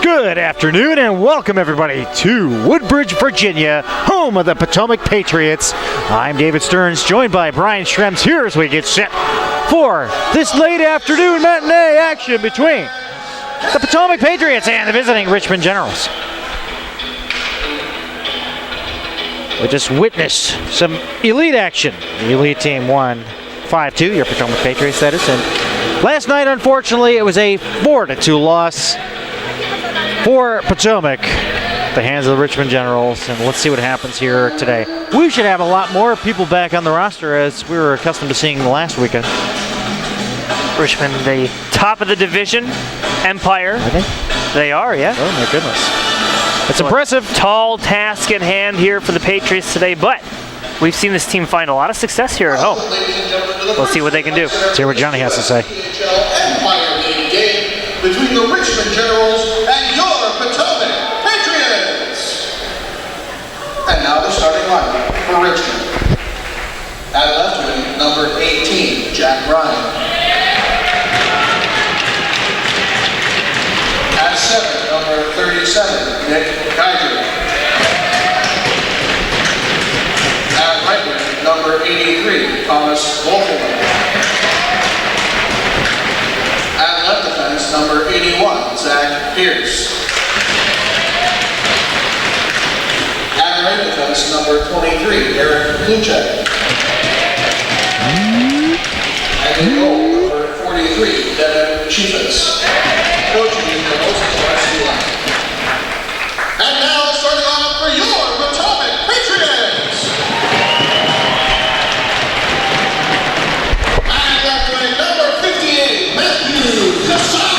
Good afternoon and welcome everybody to Woodbridge, Virginia, home of the Potomac Patriots. I'm David Stearns, joined by Brian Schrems here as we get set for this late afternoon matinee action between the Potomac Patriots and the visiting Richmond Generals. We just witnessed some elite action. The elite team won 5-2, your Potomac Patriots that is. And last night, unfortunately, it was a 4-2 loss for Potomac at the hands of the Richmond Generals. And let's see what happens here today. We should have a lot more people back on the roster as we were accustomed to seeing the last weekend. Richmond, the top of the division, Empire. Are they? They are, yeah. Oh my goodness. It's impressive. Tall task in hand here for the Patriots today, but we've seen this team find a lot of success here at home. Let's see what they can do. Let's hear what Johnny has to say. Empire game between the Richmond Generals and your Potomac Patriots. And now the starting lineup for Richmond. At left wing, number 18, Jack Ryan. At 7, number 37, Nick Geiger. At right wing, number 83, Thomas Wolfman. At left defense, number 81, Zach Pierce. At right defense, number 23, Eric Kluchek. And in goal, number 43, Devin Chiefas. Coaching the most varsity line. And now starting lineup for your Potomac Patriots. And left wing, number 58, Matthew Cassar.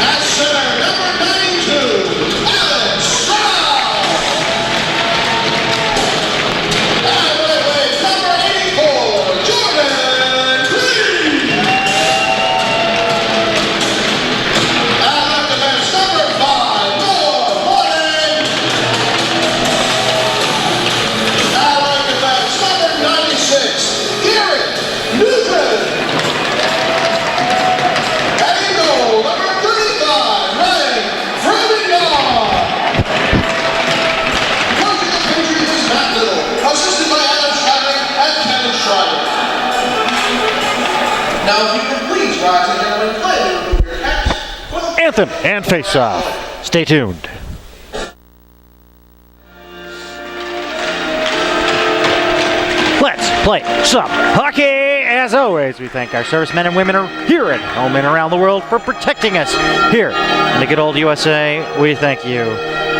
At center, number 92, Alex Stroud. At right wing, number 84, Jordan Green. At left defense, number 5, Noah Morning. At right defense, number 96, Garrett Newton. And in goal, number 35, Ryan Fromenard. Coaching the Patriots is Matt Little, assisted by Adam Schreiber and Kevin Schreiber. Now, if you could please rise and gentlemen, kindly remove your hats for the Anthem and face-off. Stay tuned. Let's play some hockey. As always, we thank our servicemen and women here at home and around the world for protecting us here in the good old USA. We thank you.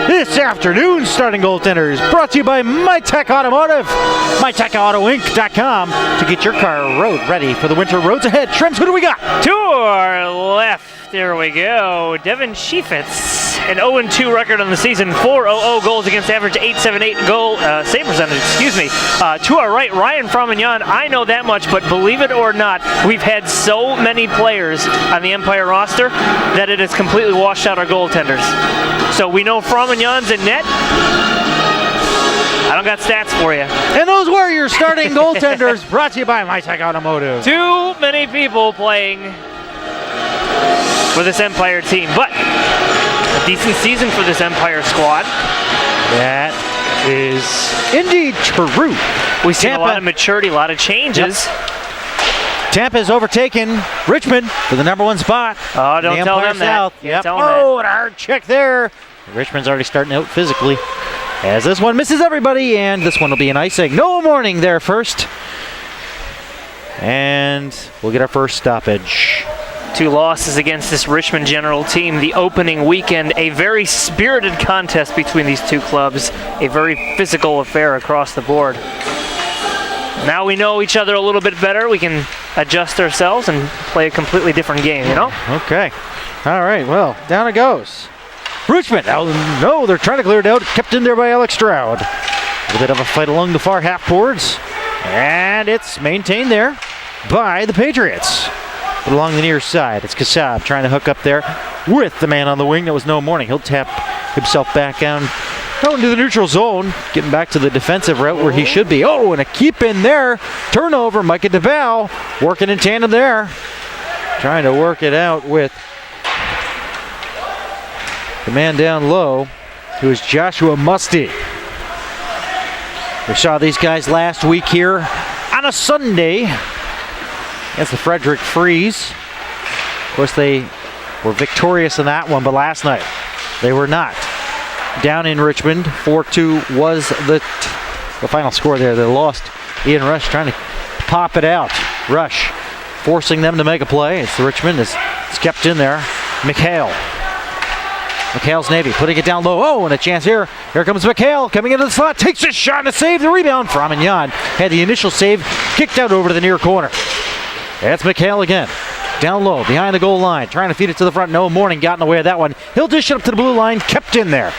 This afternoon's starting goaltenders brought to you by MyTech Automotive. MyTechAutoInc.com to get your car road ready for the winter roads ahead. Shrems, who do we got? To our left, there we go. Devin Chiefas, an 0-2 record on the season, 4.00 goals against average, 8.78 goal save percentage. Excuse me. To our right, Ryan Fromenard. I know that much, but believe it or not, we've had so many players on the Empire roster that it has completely washed out our goaltenders. So we know Fromenard's in net. I don't got stats for you. And those were your starting goaltenders brought to you by MyTech Automotive. Too many people playing for this Empire team, but a decent season for this Empire squad. That is indeed true. We've seen a lot of maturity, a lot of changes. Yep. Tampa has overtaken Richmond for the #1 spot. Oh, don't tell them South. that. Yep. Tell them Oh, and a hard check there. Richmond's already starting out physically, as this one misses everybody, and this one will be an icing. No warning there first. And we'll get our first stoppage. 2 losses against this Richmond General team. The opening weekend, a very spirited contest between these two clubs. A very physical affair across the board. Now we know each other a little bit better. We can adjust ourselves and play a completely different game, you know? Okay. All right, well, down it goes. Richmond, oh no, they're trying to clear it out. Kept in there by Alex Stroud. A little bit of a fight along the far half boards. And it's maintained there by the Patriots. But along the near side, it's Kassab trying to hook up there with the man on the wing. That was no morning. He'll tap himself back down into the neutral zone, getting back to the defensive route where he should be. Oh, and a keep in there. Turnover, Micah DeBow working in tandem there. trying to work it out with the man down low, who is Joshua Musty. We saw these guys last week here on a Sunday against the Frederick Freeze. Of course, they were victorious in that one, but last night they were not. Down in Richmond, 4-2 was the final score there. They lost. Ian Rush trying to pop it out. Rush forcing them to make a play. It's the Richmond is kept in there. McHale's Navy putting it down low. Oh, and a chance here. Here comes McHale coming into the slot. Takes a shot and a save. The rebound from Amignon. Had the initial save kicked out over to the near corner. That's McHale again. Down low, behind the goal line. Trying to feed it to the front. No, Morning got in the way of that one. He'll dish it up to the blue line. Kept in there.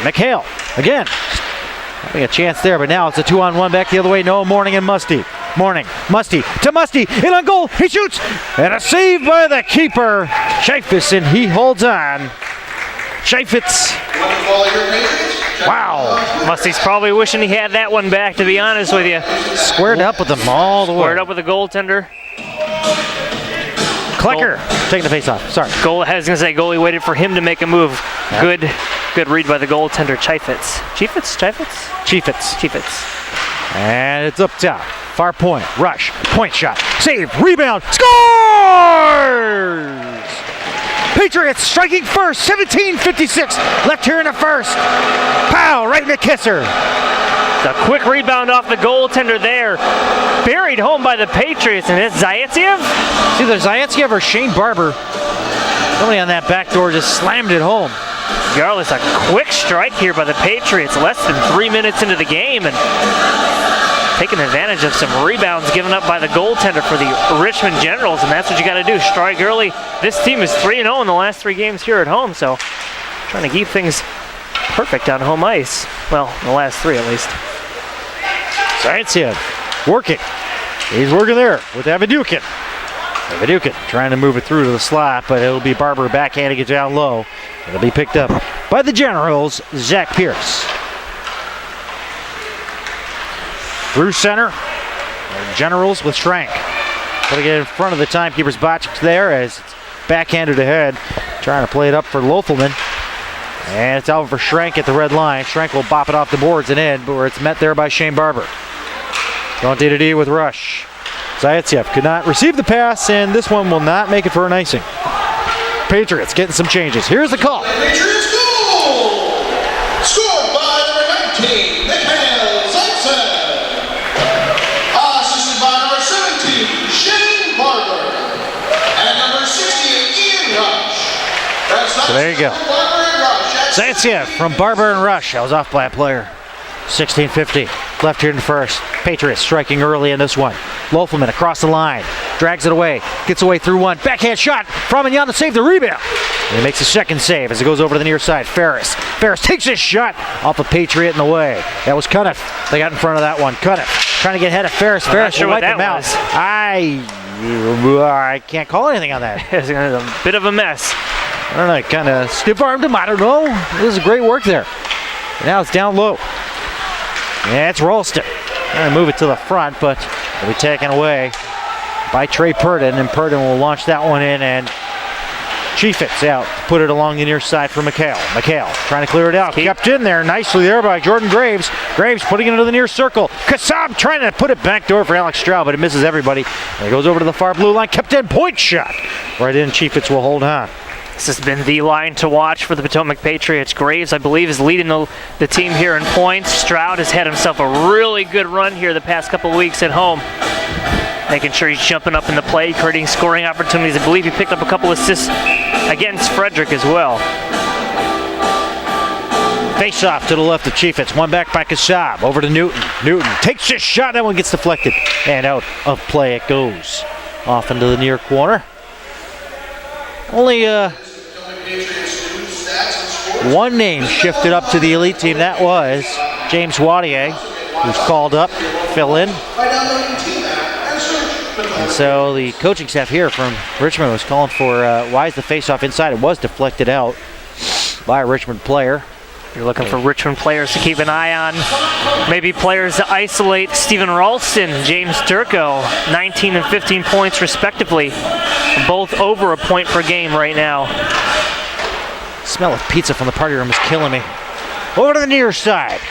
McHale again. Having a chance there, but now it's a 2-on-1 back the other way. No, Morning and Musty. Musty to Musty. In on goal. He shoots. And a save by the keeper. Chaffetz, and he holds on. Chaffetz. Wow. Musty's probably wishing he had that one back, to be honest with you. Squared up with them all the way. Squared up with the goaltender. Klecker taking the face off. Sorry. I was going to say goalie waited for him to make a move. Yeah. Good read by the goaltender, Chaffetz. Chaffetz. And it's up top. Far point. Rush. Point shot. Save. Rebound. Scores! Patriots striking first. 17:56 left here in the first. Pow! Right in the kisser. The quick rebound off the goaltender there. Buried home by the Patriots, and it's Zaitsev. It's either Zaitsev or Shane Barber. Somebody on that back door just slammed it home. Regardless, a quick strike here by the Patriots. Less than 3 minutes into the game, and taking advantage of some rebounds given up by the goaltender for the Richmond Generals, and that's what you got to do. Strike early. This team is 3-0 in the last 3 games here at home, so trying to keep things perfect on home ice. Well, the last 3 at least. Zaitsev working. He's working there with Avadukin. Avadukin trying to move it through to the slot, but it'll be Barber backhanding it down low. It'll be picked up by the Generals, Zach Pierce. Through center, Generals with Schrank. Putting it in front of the timekeeper's box there as it's backhanded ahead. Trying to play it up for Lothelman. And it's out for Schrank at the red line. Schrank will bop it off the boards and in, but where it's met there by Shane Barber. Going D-to-D with Rush. Zaitsev could not receive the pass, and this one will not make it for an icing. Patriots getting some changes. Here's the call. Patriots goal! Scored by number 19, McHale Zaitsev. Assisted by number 17, Shane Barber. And number 68, Ian Rush. So there you go. Zaitsev from Barber and Rush. I was off by a player. 16:50 left here in the first. Patriots striking early in this one. Lofelman across the line. Drags it away. Gets away through one. Backhand shot from Amignon to save the rebound. And he makes a second save as it goes over to the near side. Ferris takes his shot off a Patriot in the way. That was Cuniff. They got in front of that one. Cuniff trying to get ahead of Ferris. Ferris will wipe him out. I can't call anything on that. It's a bit of a mess. I don't know, kind of stiff-armed him. I don't know. This is great work there. Now it's down low. Yeah, it's Ralston. Trying to move it to the front, but it'll be taken away by Trey Purdon, and Purdon will launch that one in, and Chaffetz out to put it along the near side for McHale. McHale trying to clear it out. Kept in there nicely there by Jordan Graves. Graves putting it into the near circle. Kassab trying to put it back door for Alex Stroud, but it misses everybody. And it goes over to the far blue line. Kept in, point shot. Right in, Chaffetz will hold on. This has been the line to watch for the Potomac Patriots. Graves, I believe, is leading the team here in points. Stroud has had himself a really good run here the past couple of weeks at home. Making sure he's jumping up in the play, creating scoring opportunities. I believe he picked up a couple assists against Frederick as well. Face off to the left of Chaffetz. One back by Kassab. Over to Newton. Newton takes his shot. That one gets deflected. And out of play it goes. Off into the near corner. Only one name shifted up to the elite team. That was James Wadier, who's called up, fill in. And so the coaching staff here from Richmond was calling for why is the face-off inside? It was deflected out by a Richmond player. You're looking for Richmond players to keep an eye on. Maybe players to isolate. Stephen Ralston, James Turco, 19 and 15 points respectively. Both over a point per game right now. Smell of pizza from the party room is killing me. Over to the near side.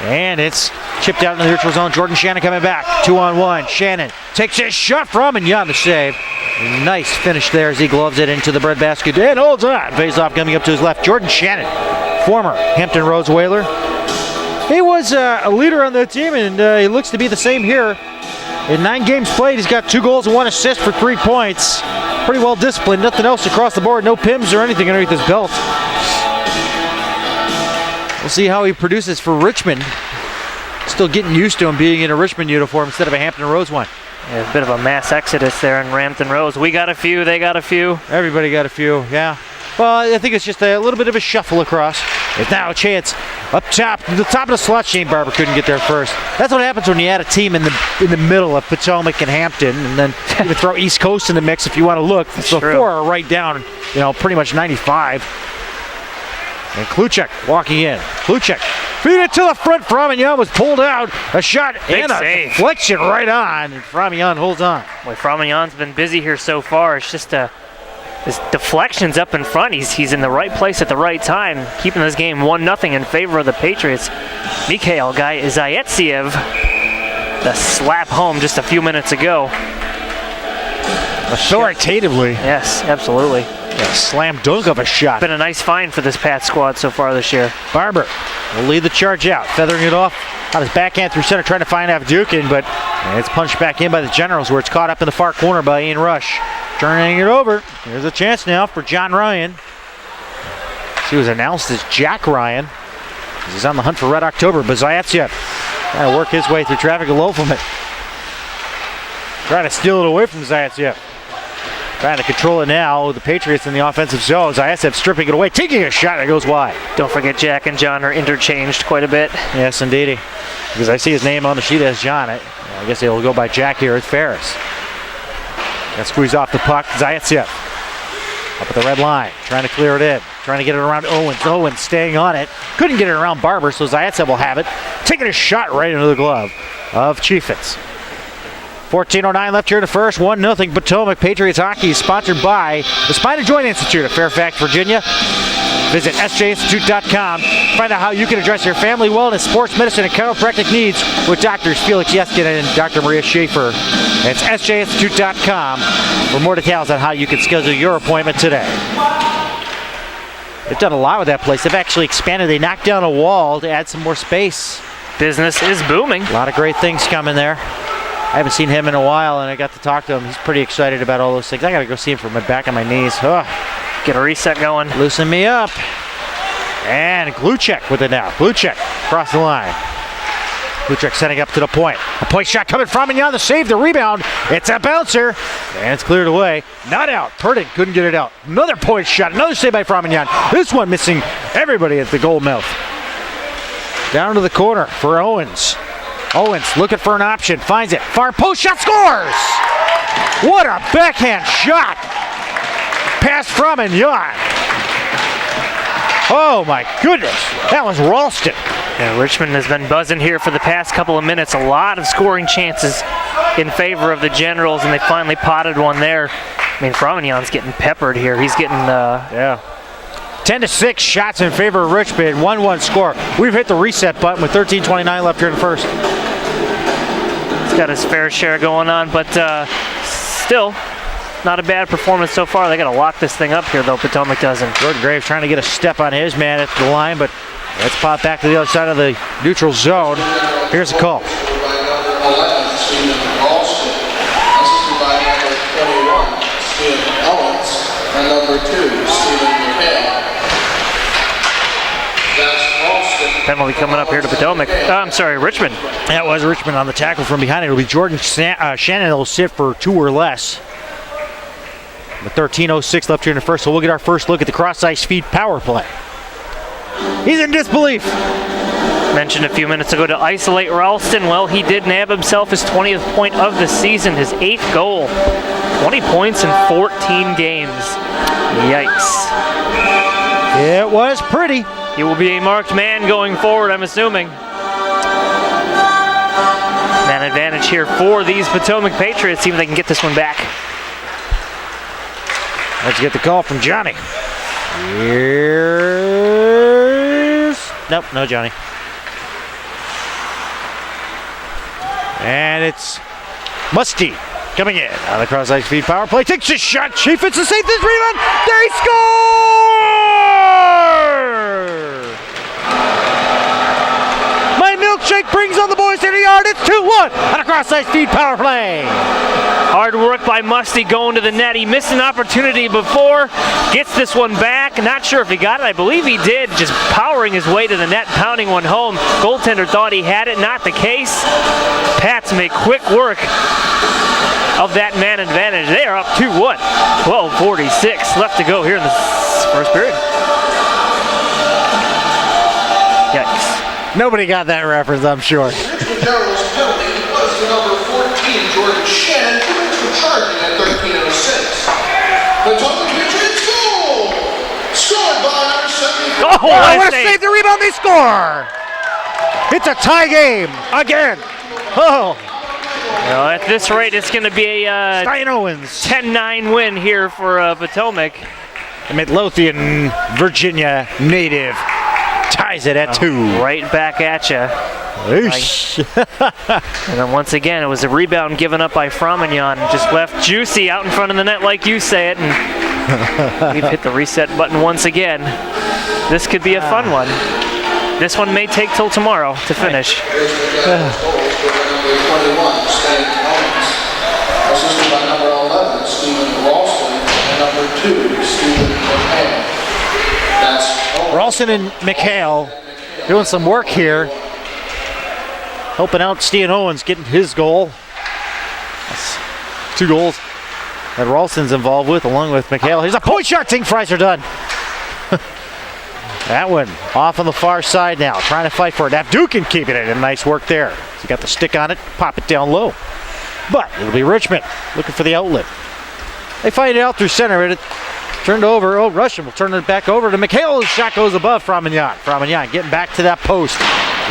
And it's chipped out in the neutral zone. Jordan Shannon coming back. 2-on-1. Shannon takes his shot from and the save. Nice finish there as he gloves it into the breadbasket and holds on. Face off coming up to his left. Jordan Shannon, former Hampton Roads Whaler. He was a leader on the team, and he looks to be the same here. In 9 games played, he's got 2 goals and 1 assist for 3 points. Pretty well disciplined. Nothing else across the board. No PIMs or anything underneath his belt. We'll see how he produces for Richmond. Still getting used to him being in a Richmond uniform instead of a Hampton Roads one. Yeah, a bit of a mass exodus there in Hampton Roads. We got a few, they got a few. Everybody got a few, yeah. Well, I think it's just a little bit of a shuffle across. It's now a chance up top. The top of the slot, Shane Barber couldn't get there first. That's what happens when you add a team in the middle of Potomac and Hampton, and then you can throw East Coast in the mix if you want to look. So 4 are right down, pretty much 95. And Kluchek walking in. Kluchek feed it to the front. Framignon was pulled out. A shot Big and a save. deflection right on. And Framignon holds on. Boy, Framignon's been busy here so far. It's just his deflections up in front. He's in the right place at the right time, keeping this game 1-0 in favor of the Patriots. Mikhail Zayatsiev, the slap home just a few minutes ago. Authoritatively. Yes, absolutely. A slam dunk of a shot. Been a nice find for this Pat squad so far this year. Barber will lead the charge out, feathering it off on his backhand through center, trying to find Avdukin, but it's punched back in by the Generals, where it's caught up in the far corner by Ian Rush. Turning it over. There's a chance now for John Ryan. He was announced as Jack Ryan. He's on the hunt for Red October. Zayatsiev trying to work his way through traffic a low from it. Trying to steal it away from Zayatsiev. Trying to control it now. The Patriots in the offensive zone. Zayatsiev stripping it away, taking a shot that goes wide. Don't forget Jack and John are interchanged quite a bit. Yes, indeedy. Because I see his name on the sheet as John. I guess he'll go by Jack here at Ferris. Got squeeze off the puck. Zayatsiev up at the red line, trying to clear it in. Trying to get it around Owens. Owens staying on it. Couldn't get it around Barber, so Zayatsiev will have it. Taking a shot right into the glove of Chiefitz. 14:09 left here in the first. 1-0 Potomac. Patriots hockey is sponsored by the Spina Joint Institute of Fairfax, Virginia. Visit sjinstitute.com. Find out how you can address your family wellness, sports medicine, and chiropractic needs with Doctors Felix Yeskin and Dr. Maria Schaefer. It's sjinstitute.com for more details on how you can schedule your appointment today. They've done a lot with that place. They've actually expanded. They knocked down a wall to add some more space. Business is booming. A lot of great things coming there. I haven't seen him in a while, and I got to talk to him. He's pretty excited about all those things. I got to go see him from the back of my knees. Ugh. Get a reset going. Loosen me up. And Kluchek with it now. Kluchek across the line. Kluchek setting up to the point. A point shot coming from Framignon. The save, the rebound. It's a bouncer. And it's cleared away. Not out. Purdon couldn't get it out. Another point shot. Another save by Framignon. This one missing everybody at the goal mouth. Down to the corner for Owens. Owens looking for an option, finds it, far post shot, scores! What a backhand shot! Pass from Framignon. Oh my goodness, that was Ralston. Yeah, Richmond has been buzzing here for the past couple of minutes. A lot of scoring chances in favor of the Generals, and they finally potted one there. I mean, Framignon's getting peppered here. He's getting 10-6 shots in favor of Richmond, 1-1 score. We've hit the reset button with 13:29 left here in the first. He's got his fair share going on, but still not a bad performance so far. They got to lock this thing up here, though. Potomac doesn't. Jordan Graves trying to get a step on his man at the line, but let's pop back to the other side of the neutral zone. Here's the call. And number 2, Stephen McHale. Penalty coming up here to Potomac. I'm sorry, Richmond. That was Richmond on the tackle from behind. It'll be Jordan Shannon that will sit for 2 or less. With 13:06 left here in the first, so we'll get our first look at the cross-ice feed power play. He's in disbelief. Mentioned a few minutes ago to isolate Ralston. Well, he did nab himself his 20th point of the season, his 8th goal. 20 points in 14 games. Yikes. It was pretty. He will be a marked man going forward, I'm assuming. Man advantage here for these Potomac Patriots. See if they can get this one back. Let's get the call from Johnny. Here's... Nope, no Johnny. And it's Musty coming in on the cross-ice feed power play. Takes a shot. Chaffetz to save this rebound. They score! My milkshake brings on the boys to the yard. It's 2-1 on a cross-ice feed power play. Hard work by Musty going to the net. He missed an opportunity before. Gets this one back. Not sure if he got it. I believe he did. Just powering his way to the net, pounding one home. Goaltender thought he had it. Not the case. Pats make quick work of that man advantage. They are up 2-1. 12:46 left to go here in the first period. Yikes. Nobody got that reference, I'm sure. Richmond Generals penalty was the number 14, Jordan Shannon, who is charging at 13:06. Potomac Patriots goal! Scored by number 74. Oh, what a save! The rebound, they score! It's a tie game again. Oh, Well, at this rate, it's going to be a Stein Owens. 10-9 win here for Potomac. The Midlothian, Virginia native ties it at 2. Right back at you. And then once again, it was a rebound given up by Fromenyon. Just left Juicy out in front of the net like you say it. And we've hit the reset button once again. This could be a fun one. This one may take till tomorrow to finish. Number 21, Stan Owens. Assisted by number 11, Stephen Ralston, and number 2, Stephen McHale. That's Ralston and McHale doing some work here. Helping out Steven Owens getting his goal. That's 2 goals that Ralston's involved with, along with McHale. Here's a point shot. Ting fries are done. That one off on the far side now, trying to fight for it. Abdukin keeping it, and nice work there. He got the stick on it, pop it down low. But it'll be Richmond looking for the outlet. They fight it out through center. It turned over. Oh, Russian will turn it back over to McHale. His shot goes above Fromenyon. Fromenyon getting back to that post.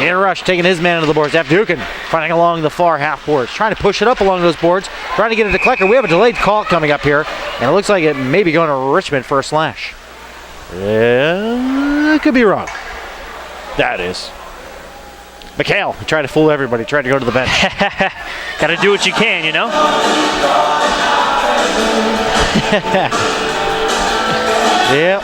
In a rush, taking his man into the boards. Abdukin fighting along the far half boards, trying to push it up along those boards, trying to get it to Klecker. We have a delayed call coming up here, and it looks like it may be going to Richmond for a slash. Yeah, I could be wrong. That is. McHale tried to fool everybody, tried to go to the bench. Got to do what you can, you know? Yep.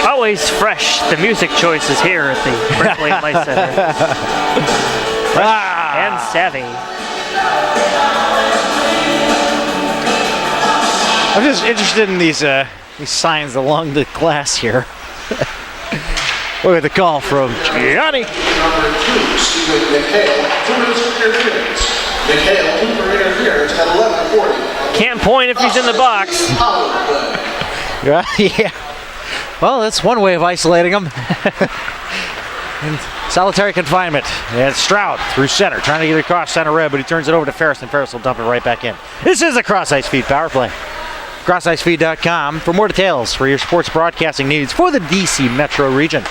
Always fresh, the music choices here at the Brinkley Life Center. Fresh and savvy. I'm just interested in these signs along the glass here. Look at the call from Gianni. number 2, Stephen McHale, 2 minutes for interference. McHale, 2 for interference at 11:40. Can't point if he's in the box. Yeah. Well, that's one way of isolating them. In solitary confinement. And Stroud through center, trying to get it across center red, but he turns it over to Ferris, and Ferris will dump it right back in. This is a cross-ice feed power play. CrossIceFeed.com for more details for your sports broadcasting needs for the DC metro region.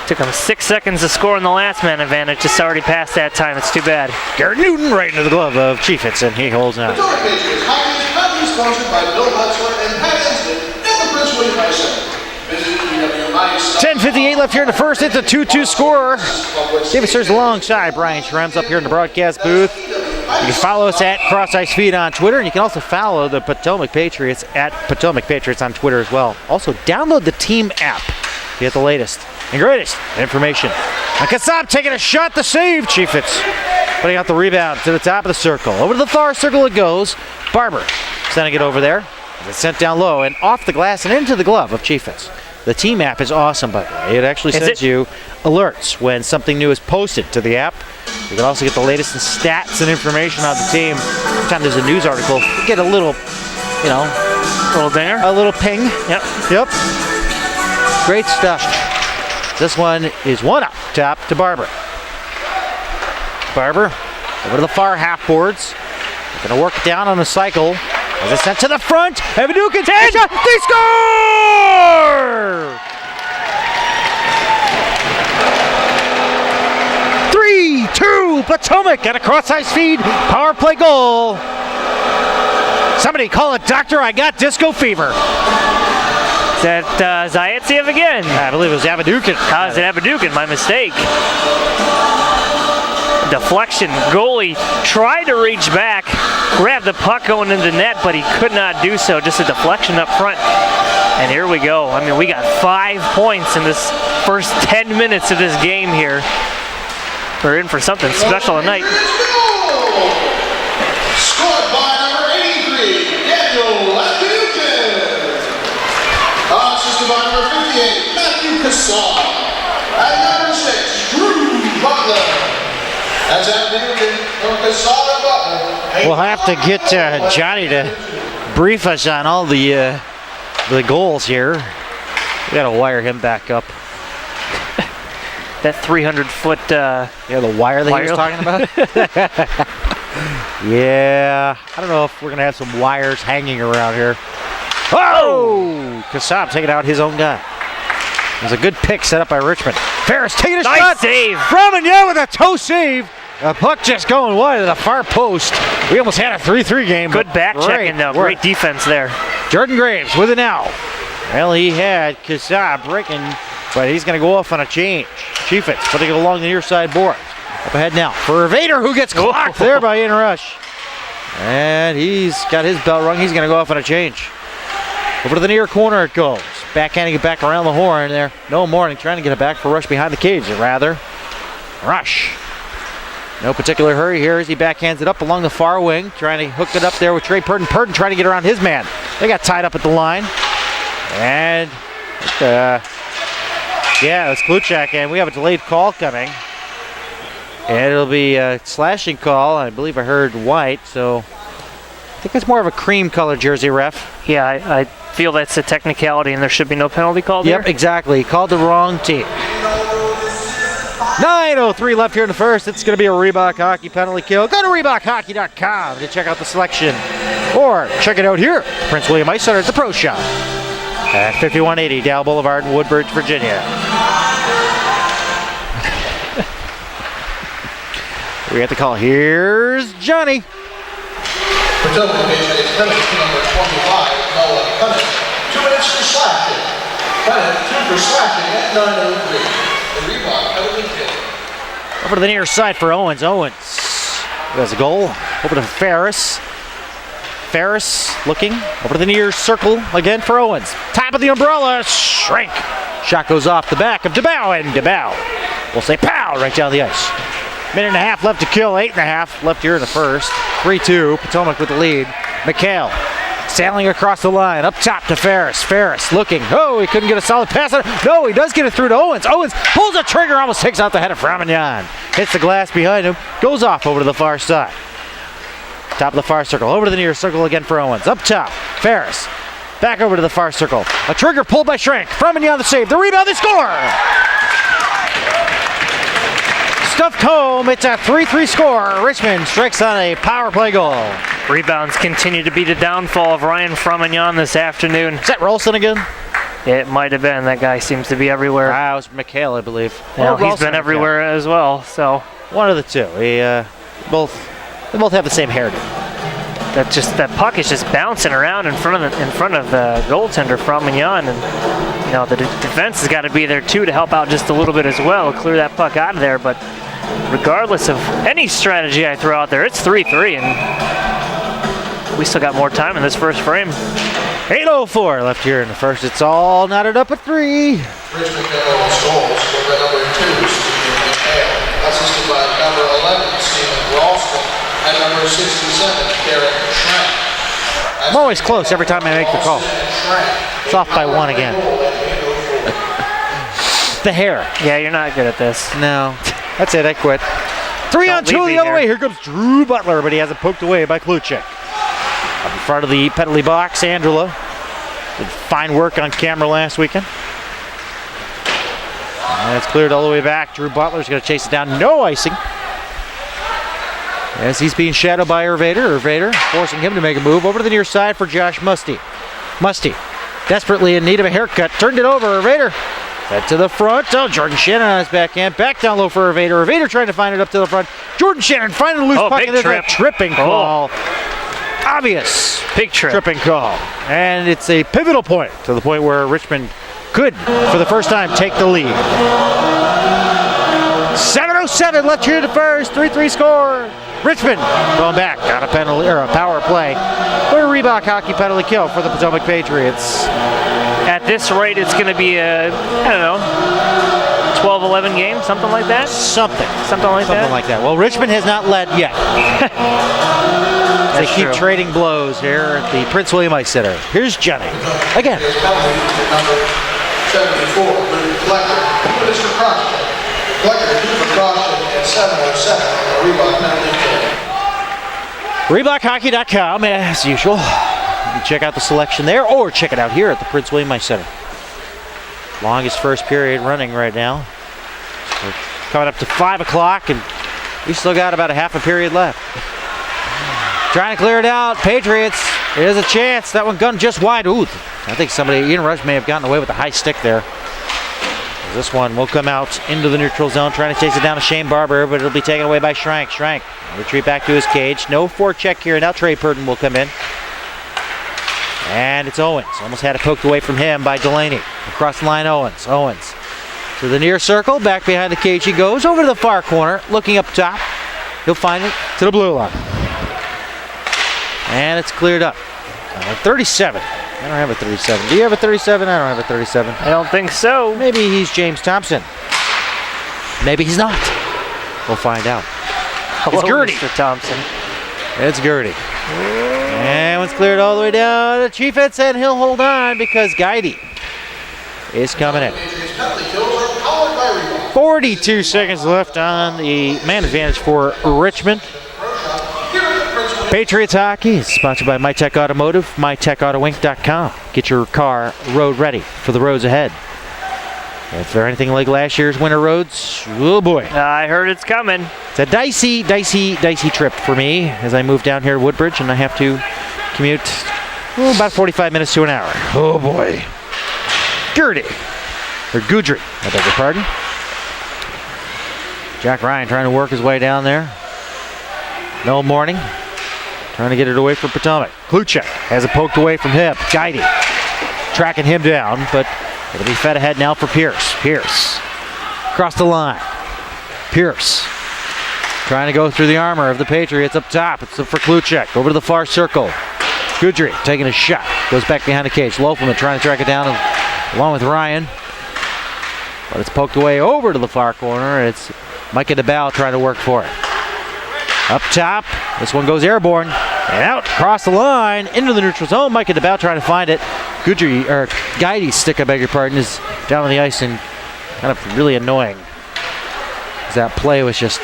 Took him 6 seconds to score in the last man advantage. Just already past that time. It's too bad. Garrett Newton right into the glove of Chaffetz, and he holds out. Potomac Patriots hockey is proudly sponsored by Bill Hutzler and Pat Ensley and the Prince William Ice Center. Visit PWMI. 10:58 left here in the first. It's a 2-2 score. David Sears alongside Brian Schrems up here in the broadcast booth. You can follow us at Cross Ice Feed on Twitter, and you can also follow the Potomac Patriots at Potomac Patriots on Twitter as well. Also, download the team app to get the latest and greatest information. And Kassab taking a shot to save. Chaffetz putting out the rebound to the top of the circle. Over to the far circle it goes. Barber sending it over there. It's sent down low and off the glass and into the glove of Chaffetz. The team app is awesome, by the way. It actually sends you alerts when something new is posted to the app. You can also get the latest in stats and information on the team. Every time there's a news article, you get a little, Little dinger. a little ping. Yep. Great stuff. This one is one up top to Barber. Barber over to the far half boards. Gonna work it down on the cycle. As it's sent to the front. Avadukin, shot, they score! 3-2, Potomac got a cross-ice feed. Power play goal. Somebody call it, doctor, I got disco fever. Is that Zaitsev again? I believe it was Avadukin. How is it Avadukin? My mistake. Deflection. Goalie tried to reach back, grab the puck going into the net, but he could not do so. Just a deflection up front. And here we go. I mean, we got 5 points in this first 10 minutes of this game here. We're in for something special tonight. Scored by number 83, Daniel Avadukin. Assisted by number 58, Matthew Cassar. And number 6, Drew Butler. That's Avadukin, Cassar, and Butler. We'll have to get Johnny to brief us on all the goals here. We gotta wire him back up. That 300-foot the wire that he was talking about. Yeah, I don't know if we're gonna have some wires hanging around here. Oh! Kassab taking out his own guy. It was a good pick set up by Richmond. Ferris taking a nice shot. Save. Framignon with a toe save. A puck just going wide of the far post. We almost had a 3-3 game. Good back checking though. Great defense there. Jordan Graves with it now. Well, he had Kassab breaking, but he's going to go off on a change. Chiefitz putting it along the near side boards. Up ahead now for Vader, who gets clocked there by Ian Rush. And he's got his bell rung. He's going to go off on a change. Over to the near corner it goes. Backhanding it back around the horn there. No Morning trying to get it back for Rush behind the cage, rather. Rush. No particular hurry here as he backhands it up along the far wing. Trying to hook it up there with Trey Purdon. Purdon trying to get around his man. They got tied up at the line. And yeah, it's Kluchak, and we have a delayed call coming. And it'll be a slashing call. I believe I heard white, so I think it's more of a cream colored jersey, ref. Yeah, I feel that's a technicality and there should be no penalty called there. Yep, exactly. Called the wrong team. 9:03 left here in the first. It's going to be a Reebok Hockey penalty kill. Go to ReebokHockey.com to check out the selection. Or check it out here. Prince William Ice Center at the Pro Shop at 5180 Dow Boulevard in Woodbridge, Virginia. We have the call. Here's Johnny. Potomac is penalty to number 25, Noah Cunningham. 2 minutes for slashing. Cunningham 2 for slashing at 9:03. The Reebok penalty kill. Over to the near side for Owens. Owens has a goal. Over to Ferris. Ferris looking over to the near circle again for Owens. Top of the umbrella. Shrink. Shot goes off the back of DeBow, and DeBow will say pow right down the ice. Minute and a half left to kill. 8.5 left here in the first. 3-2. Potomac with the lead. McHale sailing across the line. Up top to Ferris. Ferris looking. Oh, he couldn't get a solid pass. No, he does get it through to Owens. Owens pulls the trigger. Almost takes out the head of Framignon. Hits the glass behind him. Goes off over to the far side. Top of the far circle. Over to the near circle again for Owens. Up top. Ferris. Back over to the far circle. A trigger pulled by Shrink. Framignon the save. The rebound. They score! Stuffed home. It's a 3-3 score. Richmond strikes on a power play goal. Rebounds continue to be the downfall of Ryan Framignon this afternoon. Is that Rolston again? It might have been. That guy seems to be everywhere. It was McHale, I believe. Well, he's been everywhere as well. So one of the two. They both have the same hairdo. That puck is just bouncing around in front of the goaltender Framignon, and the defense has got to be there too to help out just a little bit as well, clear that puck out of there. But regardless of any strategy I throw out there, it's 3-3, and we still got more time in this first frame. 8:04 left here in the first. It's all knotted up at 3. Richmond General's goals were by number 2, Stephen McHale, assisted by number 11, Stephen Ralston, and number 67, Derek Schrank. I'm always close every time I make the call. It's off by 1 again. The hair. Yeah, you're not good at this. No. That's it, I quit. 3-on-2 the other way. Here comes Drew Butler, but he has it poked away by Kluchak. Up in front of the penalty box, Andrula did fine work on camera last weekend. And it's cleared all the way back. Drew Butler's going to chase it down. No icing. as he's being shadowed by Ervader. Ervader forcing him to make a move over to the near side for Josh Musty. Musty, desperately in need of a haircut, turned it over. Ervader head to the front. Oh, Jordan Shannon on his backhand. Back down low for Ervader. Ervader trying to find it up to the front. Jordan Shannon finding a loose puck. Big And there's trip. a tripping call. Obvious Big trip. tripping call. And it's a pivotal point to the point where Richmond could, for the first time, take the lead. 7:07 left here to first. 3-3 score. Richmond going back on a penalty or a power play. Or a Reebok hockey penalty kill for the Potomac Patriots. At this rate, it's going to be a, I don't know, 12-11 game, something like that? Something like that? like that. Well, Richmond has not led yet. They keep trading blows here at the Prince William Ice Center. Here's Johnny again. His penalty to number 74, Collector. Mr. Crosscheck. Collector due for Crosscheck at 7:07. Reebok penalty kill. ReebokHockey.com as usual. You can check out the selection there or check it out here at the Prince William Ice Center. Longest first period running right now. We're coming up to 5 o'clock and we still got about a half a period left. Trying to clear it out. Patriots, there's a chance. That one gunned just wide. Ooh, I think Ian Rush may have gotten away with a high stick there. This one will come out into the neutral zone, trying to chase it down to Shane Barber, but it'll be taken away by Schrank. Schrank retreat back to his cage. No forecheck here. Now Trey Purden will come in. And it's Owens. Almost had it poked away from him by Delaney. Across the line, Owens. Owens to the near circle. Back behind the cage he goes. Over to the far corner. Looking up top. He'll find it to the blue line. And it's cleared up. 37. I don't have a 37. Do you have a 37? I don't have a 37. I don't think so. Maybe he's James Thompson. Maybe he's not. We'll find out. Hello, It's Gertie. Mr. Thompson. It's Gertie. And one's cleared all the way down to Chiefitz, and he'll hold on because Guidey is coming in. Patriots penalty kills are powered by Reebok. 42 seconds left on the man advantage for Richmond. Here at the Prince William Patriots Hockey is sponsored by MyTech Automotive, MyTechAutoInc.com. Get your car road ready for the roads ahead. If they're anything like last year's winter roads, oh boy. I heard it's coming. It's a dicey trip for me as I move down here to Woodbridge and I have to commute about 45 minutes to an hour. Oh boy. Gertie. Or Goudry, I beg your pardon. Jack Ryan trying to work his way down there. No Morning. Trying to get it away from Potomac. Kluchek has it poked away from him. Guidey tracking him down, but it'll be fed ahead now for Pierce. Pierce across the line. Pierce trying to go through the armor of the Patriots up top. It's for Kluchek. Over to the far circle. Goudry taking a shot. Goes back behind the cage. Lofelman trying to track it down along with Ryan. But it's poked away over to the far corner. It's Micah DeBow trying to work for it. Up top. This one goes airborne. And out across the line into the neutral zone. Micah DeBow trying to find it. Guidey's stick, I beg your pardon, is down on the ice and kind of really annoying. That play was just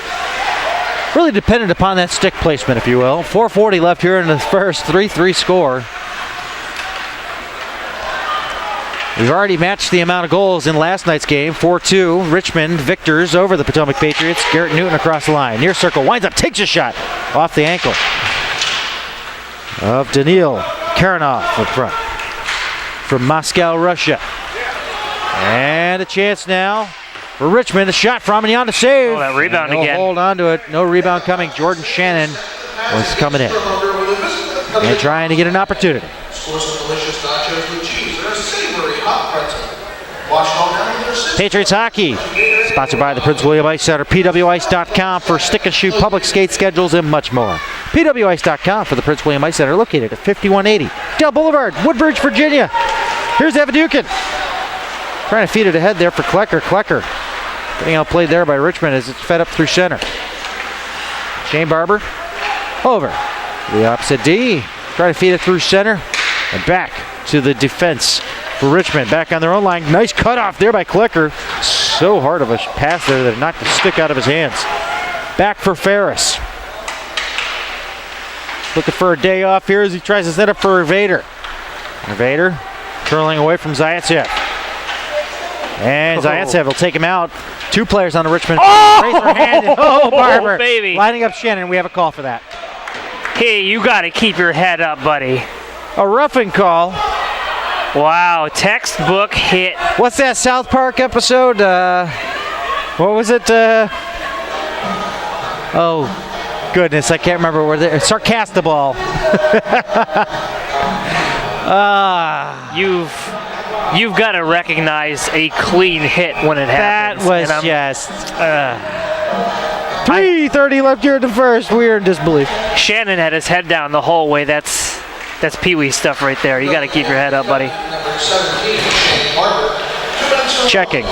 really dependent upon that stick placement, if you will. 4:40 left here in the first. 3-3 score. We've already matched the amount of goals in last night's game. 4-2. Richmond victors over the Potomac Patriots. Garrett Newton across the line. Near circle. Winds up. Takes a shot. Off the ankle of Daniil Karanov up front. From Moscow, Russia. And a chance now for Richmond. A shot from and on to save. Oh, that rebound again. Hold on to it. No rebound coming. Jordan Shannon was coming in and trying to get an opportunity. Score some delicious nachos with cheese and a savory hot pretzel. Wash all down with your sister. Patriots Hockey, sponsored by the Prince William Ice Center, pwice.com for stick and shoot public skate schedules and much more. pwice.com for the Prince William Ice Center, located at 5180 Dell Boulevard, Woodbridge, Virginia. Here's Evadukin. Trying to feed it ahead there for Klecker. Klecker getting outplayed there by Richmond as it's fed up through center. Shane Barber over the opposite D. Try to feed it through center and back to the defense for Richmond. Back on their own line. Nice cutoff there by Klecker. So hard of a pass there that it knocked the stick out of his hands. Back for Ferris. Looking for a day off here as he tries to set up for Ervader. Ervader curling away from Zaitsev. And Zaitsev will take him out. Two players on the Richmond. Oh! Raise their hand. Oh, Barber. Baby. Lining up Shannon. We have a call for that. Hey, you got to keep your head up, buddy. A roughing call. Wow, textbook hit. What's that South Park episode? What was it? Oh, goodness, I can't remember where they Sarcastable. You've got to recognize a clean hit when it happens. That was just 3:30 left here in the first. We are in disbelief. Shannon had his head down the whole way. That's Pee Wee stuff right there. You got to keep your head up, buddy. Number 17, Shane Barber. 2 minutes for Checking.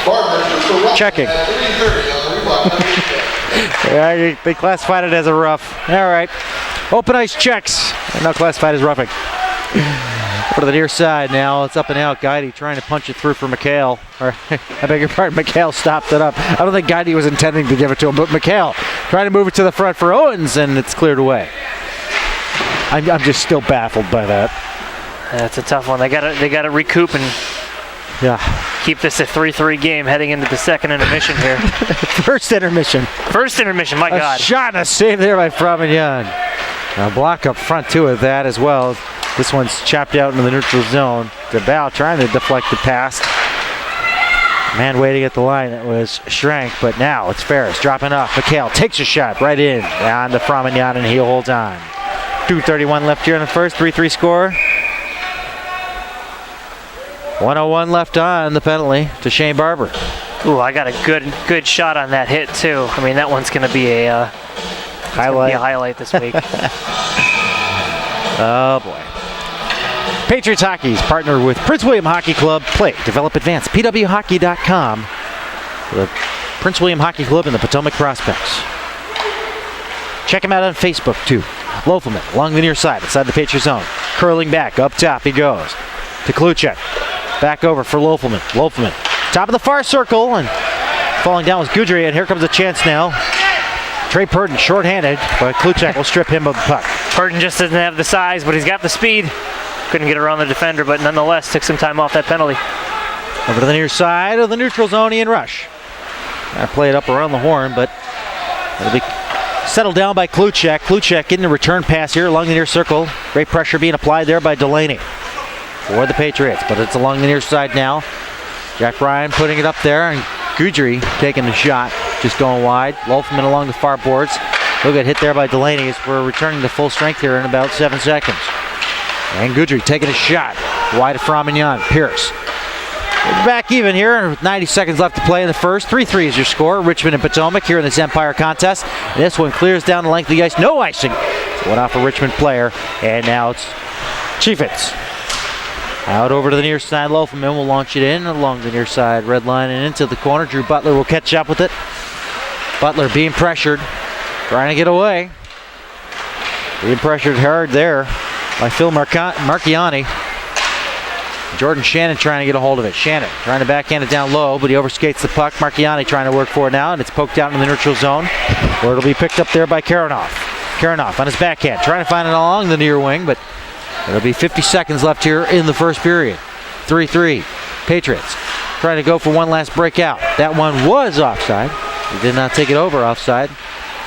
Barber for rough Checking. at 3:30 on the rewind. Yeah, they classified it as a rough. All right. Open ice checks. They're now classified as roughing. Over to the near side now. It's up and out. Guidey trying to punch it through for McHale. Or, I beg your pardon, McHale stopped it up. I don't think Guidey was intending to give it to him, but McHale trying to move it to the front for Owens, and it's cleared away. I'm just still baffled by that. That's a tough one. They got to recoup and keep this a 3-3 game heading into the second intermission here. First intermission. My God. A shot and a save there by Framignon. A block up front too of that as well. This one's chopped out into the neutral zone. DeBow trying to deflect the pass. Man waiting at the line, it was Schrank, but now it's Ferris dropping off. McHale takes a shot right in on to Framignon, and he holds on. 2:31 left here in the first, 3-3 score. 101 left on the penalty to Shane Barber. Ooh, I got a good shot on that hit too. I mean, that one's going to be a highlight this week. Oh boy. Patriots Hockey's partnered with Prince William Hockey Club. Play, develop, advance. pwhockey.com. The Prince William Hockey Club in the Potomac Prospects. Check him out on Facebook too. Lofelman along the near side, inside the Patriot zone. Curling back, up top he goes. To Kluchek. Back over for Lofelman. Lofelman, top of the far circle, and falling down was Goudry, and here comes a chance now. Trey Purdon shorthanded, but Kluchek will strip him of the puck. Purdon just doesn't have the size, but he's got the speed. Couldn't get around the defender, but nonetheless took some time off that penalty. Over to the near side of the neutral zone, Ian Rush. I play it up around the horn, but it'll be settled down by Kluchek. Kluchek getting a return pass here along the near circle. Great pressure being applied there by Delaney for the Patriots, but it's along the near side now. Jack Ryan putting it up there, and Goudry taking the shot, just going wide. Lofelman along the far boards. He'll get hit there by Delaney as we're returning to full strength here in about 7 seconds. And Goudry taking a shot wide of Framignon. Pierce. We're back even here. 90 seconds left to play in the first. 3-3 is your score. Richmond and Potomac here in this Empire contest. And this one clears down the length of the ice. No icing. Went off a Richmond player. And now it's Chiefitz. Out over to the near side. Lofelman will launch it in along the near side red line and into the corner. Drew Butler will catch up with it. Butler being pressured. Trying to get away. Being pressured hard there by Phil Marchiani. Jordan Shannon trying to get a hold of it. Shannon trying to backhand it down low, but he overskates the puck. Marchiani trying to work for it now, and it's poked out in the neutral zone, where it'll be picked up there by Karanoff. Karanoff on his backhand, trying to find it along the near wing, but it'll be 50 seconds left here in the first period. 3-3. Patriots trying to go for one last breakout. That one was offside. He did not take it over offside.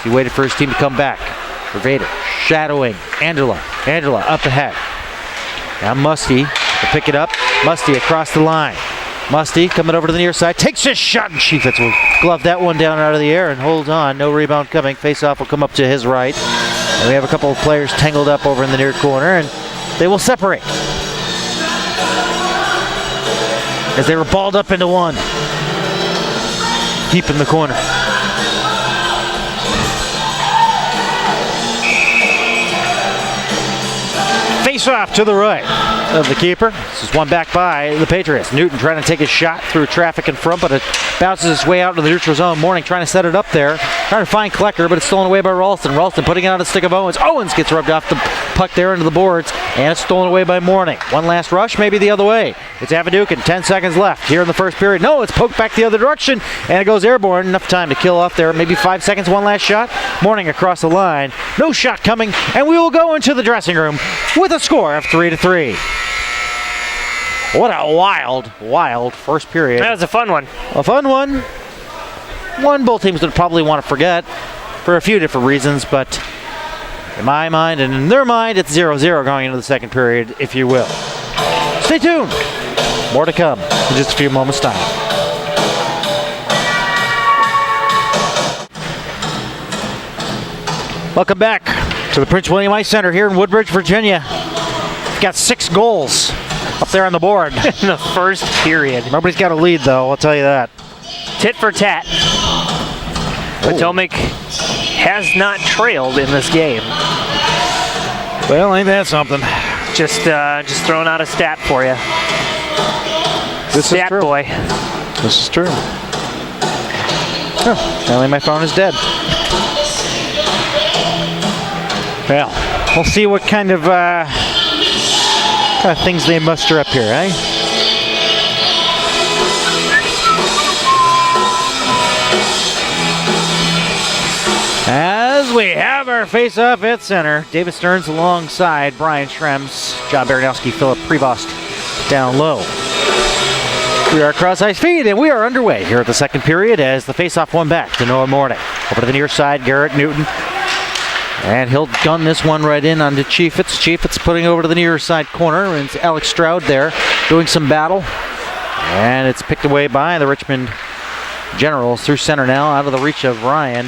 He waited for his team to come back. Vader shadowing Angela. Angela up ahead. Now Musty to pick it up. Musty across the line. Musty coming over to the near side. Takes a shot, and Chiefitz will glove that one down out of the air and hold on. No rebound coming. Face-off will come up to his right. And we have a couple of players tangled up over in the near corner, and they will separate as they were balled up into one. Keep in the corner. Face off to the right of the keeper. This is one back by the Patriots. Newton trying to take a shot through traffic in front, but it bounces its way out to the neutral zone. Morning trying to set it up there. Trying to find Klecker, but it's stolen away by Ralston. Ralston putting it on the stick of Owens. Owens gets rubbed off the puck there into the boards, and it's stolen away by Morning. One last rush, maybe the other way. It's Avadukin. 10 seconds left here in the first period. No, it's poked back the other direction, and it goes airborne. Enough time to kill off there. Maybe 5 seconds, one last shot. Morning across the line. No shot coming, and we will go into the dressing room with a score of 3-3. What a wild first period. That was a fun one. A fun one. one both teams would probably want to forget for a few different reasons, but in my mind and in their mind, it's 0-0 going into the second period, if you will. Stay tuned. More to come in just a few moments' time. Welcome back to the Prince William Ice Center here in Woodbridge, Virginia. We've got 6 goals up there on the board. In the first period. Nobody's got a lead, though, I'll tell you that. Tit for tat. Potomac has not trailed in this game. Well, ain't that something? Just throwing out a stat for you. Stat boy. This is true. Oh, apparently my phone is dead. Well, we'll see what kind of things they muster up here, eh? As we have our face-off at center, David Stearns alongside Brian Schrems, John Baranowski, Philip Prevost down low. We are across ice feed, and we are underway here at the second period as the face-off one back to Noah Morning. Over to the near side, Garrett Newton. And he'll gun this one right in onto Chiefitz. Chiefitz putting over to the near side corner, and it's Alex Stroud there doing some battle. And it's picked away by the Richmond Generals through center now, out of the reach of Ryan.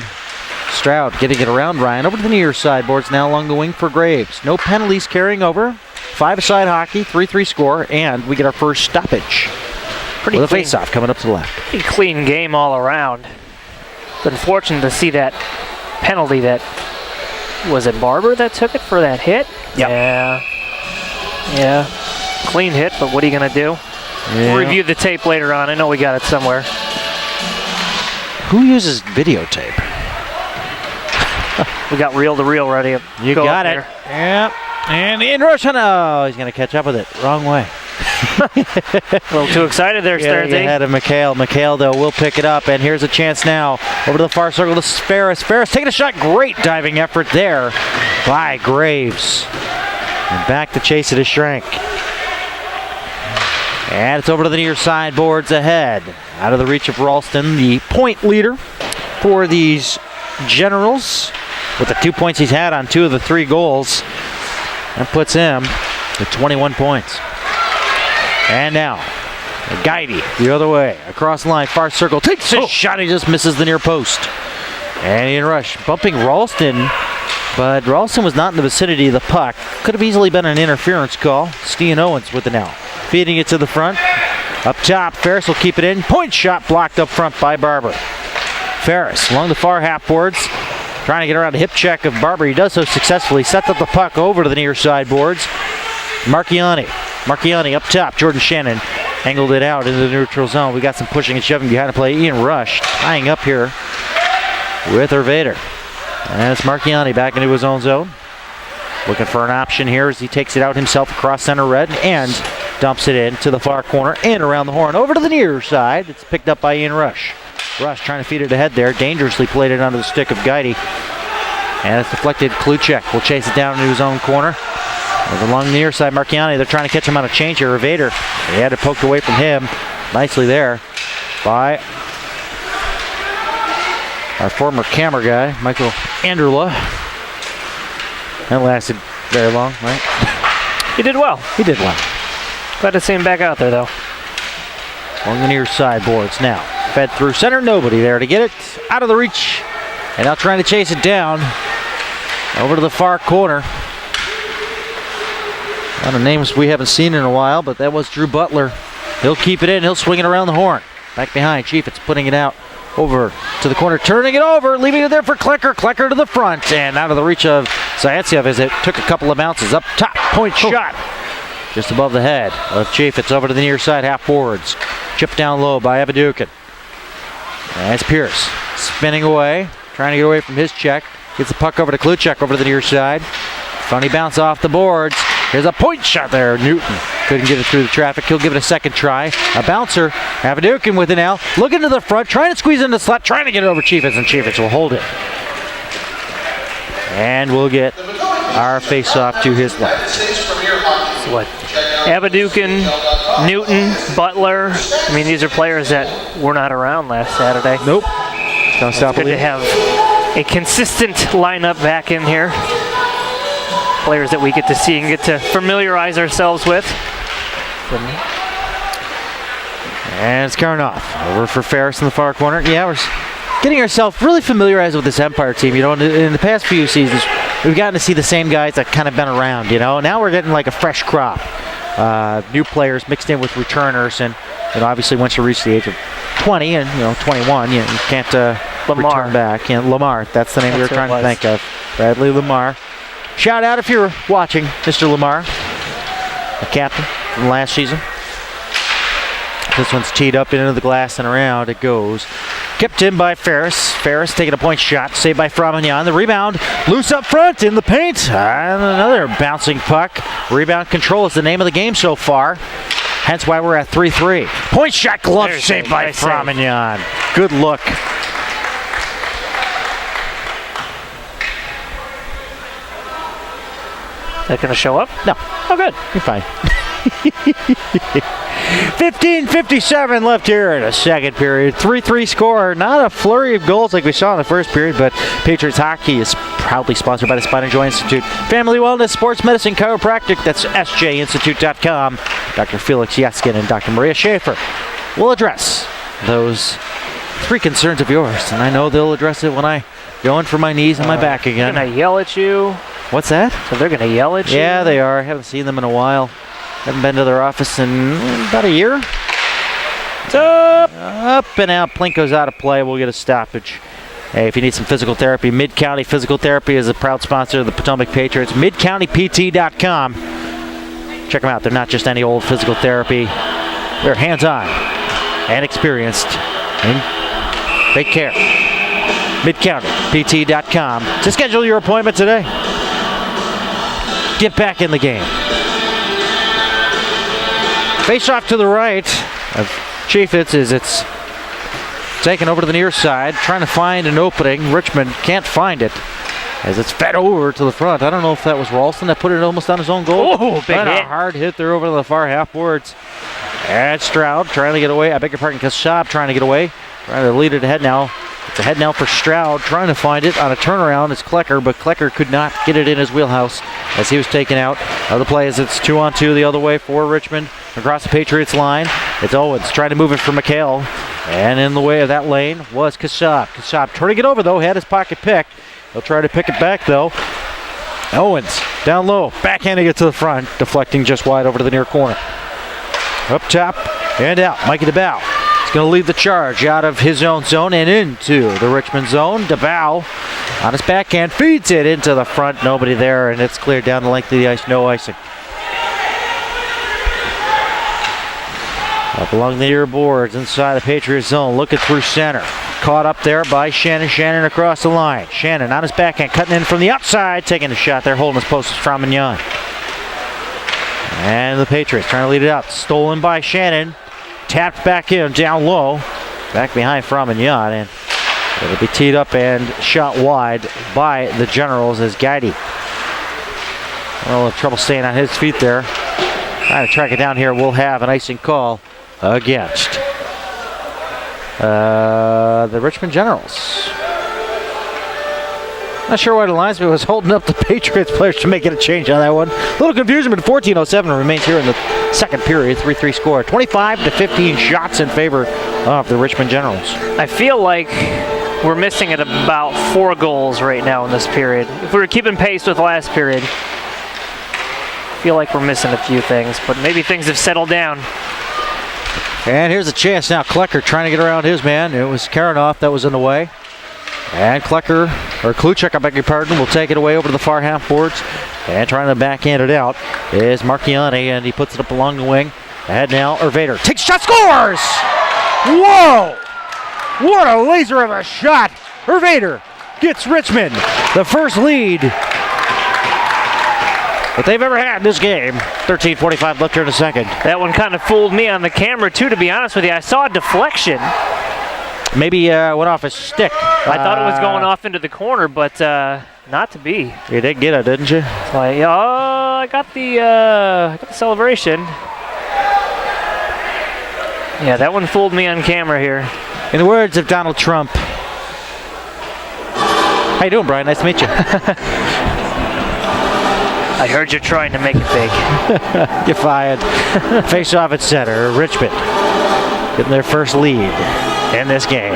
Stroud getting it around Ryan. Over to the near side boards now along the wing for Graves. No penalties carrying over. 5-a-side hockey, 3-3 score, and we get our first stoppage. Pretty with a clean. face-off coming up to the left. Pretty clean game all around. But unfortunate to see that penalty. That was it Barber that took it for that hit? Yep. Yeah. Clean hit, but what are you going to do? Yeah. We'll review the tape later on. I know we got it somewhere. Who uses videotape? We got reel-to-reel ready. You got it. Yep. And in rush. Oh, he's going to catch up with it. Wrong way. A little too excited there, Stearns. Ahead of McHale. McHale, though, will pick it up. And here's a chance now. Over to the far circle to Ferris. Ferris taking a shot. Great diving effort there by Graves. And back to chase it is Schrank. And it's over to the near side boards ahead. Out of the reach of Ralston, the point leader for these Generals. With the 2 points he's had on 2 of the 3 goals. That puts him at 21 points. And now, Guidey the other way. Across the line, far circle. Takes a shot. He just misses the near post. And in rush, bumping Ralston. But Ralston was not in the vicinity of the puck. Could have easily been an interference call. Stian Owens with it now. Feeding it to the front. Up top, Ferris will keep it in. Point shot blocked up front by Barber. Ferris along the far half boards. Trying to get around a hip check of Barber. He does so successfully. Sets up the puck over to the near side boards. Marchiani up top. Jordan Shannon angled it out into the neutral zone. We got some pushing and shoving behind the play. Ian Rush tying up here with Hervader. And it's Marchiani back into his own zone. Looking for an option here as he takes it out himself across center red and dumps it in to the far corner and around the horn. Over to the near side. It's picked up by Ian Rush. Rush trying to feed it ahead there. Dangerously played it onto the stick of Guidey. And it's deflected. Kluchek will chase it down into his own corner. And along the near side, Marchiani, they're trying to catch him on a change here. Hervader, he had it poked away from him. Nicely there by our former camera guy, Michael Anderla. That lasted very long, right? He did well. He did well. Glad to see him back out there, though. On the near side boards now. Fed through center. Nobody there to get it. Out of the reach. And now trying to chase it down. Over to the far corner. A lot of names we haven't seen in a while, but that was Drew Butler. He'll keep it in. He'll swing it around the horn. Back behind. Chiefitz putting it out. Over to the corner. Turning it over. Leaving it there for Klecker. Klecker to the front. And out of the reach of Zaitsev as it took a couple of bounces. Up top. Point shot. Just above the head of Chaffetz. Over to the near side, half boards. Chipped down low by Abadukin. That's Pierce. Spinning away. Trying to get away from his check. Gets the puck over to Kluchek over to the near side. Funny bounce off the boards. Here's a point shot there. Newton couldn't get it through the traffic. He'll give it a second try. A bouncer. Abadukin with it now. Looking to the front. Trying to squeeze into the slot. Trying to get it over Chaffetz. And Chaffetz will hold it. And we'll get our face-off to his left. What? Abadukin, Newton, Butler. I mean, these are players that were not around last Saturday. Nope. Don't stop Good to believing. have a consistent lineup back in here. Players that we get to see and get to familiarize ourselves with. And it's Karnoff over for Ferris in the far corner. Yeah, we're getting ourselves really familiarized with this Empire team. You know, in the past few seasons, we've gotten to see the same guys that kind of been around. You know, now we're getting like a fresh crop, new players mixed in with returners, and obviously once you reach the age of 20 and 21, you can't return back. Lamar, that's the name we were trying to think of. Bradley Lamar. Shout out if you're watching, Mr. Lamar, the captain from last season. This one's teed up into the glass and around it goes. Kept in by Ferris. Ferris taking a point shot. Saved by Framignon. The rebound. Loose up front in the paint. And another bouncing puck. Rebound control is the name of the game so far. Hence why we're at 3-3. Point shot glove saved by Framignon. Good look. Is that going to show up? No. Oh, good. You're fine. 15:57 left here in the second period. 3-3 score. Not a flurry of goals like we saw in the first period, but Patriots Hockey is proudly sponsored by the Spine and Joint Institute. Family Wellness, Sports Medicine, Chiropractic. That's sjinstitute.com. Dr. Felix Yeskin and Dr. Maria Schaefer will address those three concerns of yours, and I know they'll address it when I go in for my knees and my back again. They're going to yell at you. What's that? So they're going to yell at you? Yeah, they are. I haven't seen them in a while. Haven't been to their office in about a year. It's up. Up and out. Plinko's out of play. We'll get a stoppage. Hey, if you need some physical therapy, Mid-County Physical Therapy is a proud sponsor of the Potomac Patriots. MidCountyPT.com. Check them out. They're not just any old physical therapy. They're hands-on and experienced and take care. MidCountyPT.com to schedule your appointment today. Get back in the game. Face off to the right of Chaffetz as it's taken over to the near side, trying to find an opening. Richmond can't find it as it's fed over to the front. I don't know if that was Ralston that put it almost on his own goal. Oh, big hit. A hard hit there over to the far half boards. And Stroud trying to get away. I beg your pardon, Kassab trying to get away. Trying to lead it ahead now. It's ahead now for Stroud, trying to find it on a turnaround. It's Klecker, but Klecker could not get it in his wheelhouse as he was taken out of the play as it's 2-on-2 the other way for Richmond. Across the Patriots line, it's Owens trying to move it for McHale. And in the way of that lane was Kassab. Kassab trying to get over, though, had his pocket picked. He'll try to pick it back, though. Owens down low, backhanding it to the front, deflecting just wide over to the near corner. Up top and out, Mikey DeBow. Going to lead the charge out of his own zone and into the Richmond zone. DeBow on his backhand feeds it into the front. Nobody there, and it's cleared down the length of the ice. No icing. Up along the near boards inside the Patriots zone. Looking through center. Caught up there by Shannon. Shannon across the line. Shannon on his backhand, cutting in from the outside. Taking a shot there, holding his post is Framignon. And the Patriots trying to lead it out. Stolen by Shannon. Tapped back in, down low, back behind Framignon, and it'll be teed up and shot wide by the Generals as Guidy. A little trouble staying on his feet there. Trying to track it down here. We'll have an icing call against the Richmond Generals. Not sure why the linesman was holding up the Patriots players to make it a change on that one. A little confusion, but 14:07 remains here in the second period. 3-3 score. 25-15 shots in favor of the Richmond Generals. I feel like we're missing at about 4 goals right now in this period. If we were keeping pace with last period, I feel like we're missing a few things, but maybe things have settled down. And here's a chance now. Klecker trying to get around his man. It was Karanoff that was in the way. And Kluchek, I beg your pardon, will take it away over to the far half boards. And trying to backhand it out is Marchiani, and he puts it up along the wing. Ahead now, Ervader takes a shot, scores! Whoa! What a laser of a shot! Ervader gets Richmond the first lead that they've ever had in this game. 13:45 left here in the second. That one kind of fooled me on the camera, too, to be honest with you. I saw a deflection. Maybe went off his stick. I thought it was going off into the corner, but not to be. You did get it, didn't you? So I got the celebration. Yeah, that one fooled me on camera here. In the words of Donald Trump, How you doing, Brian? Nice to meet you. I heard you're trying to make it big. You're fired. Face off at center. Richmond getting their first lead in this game.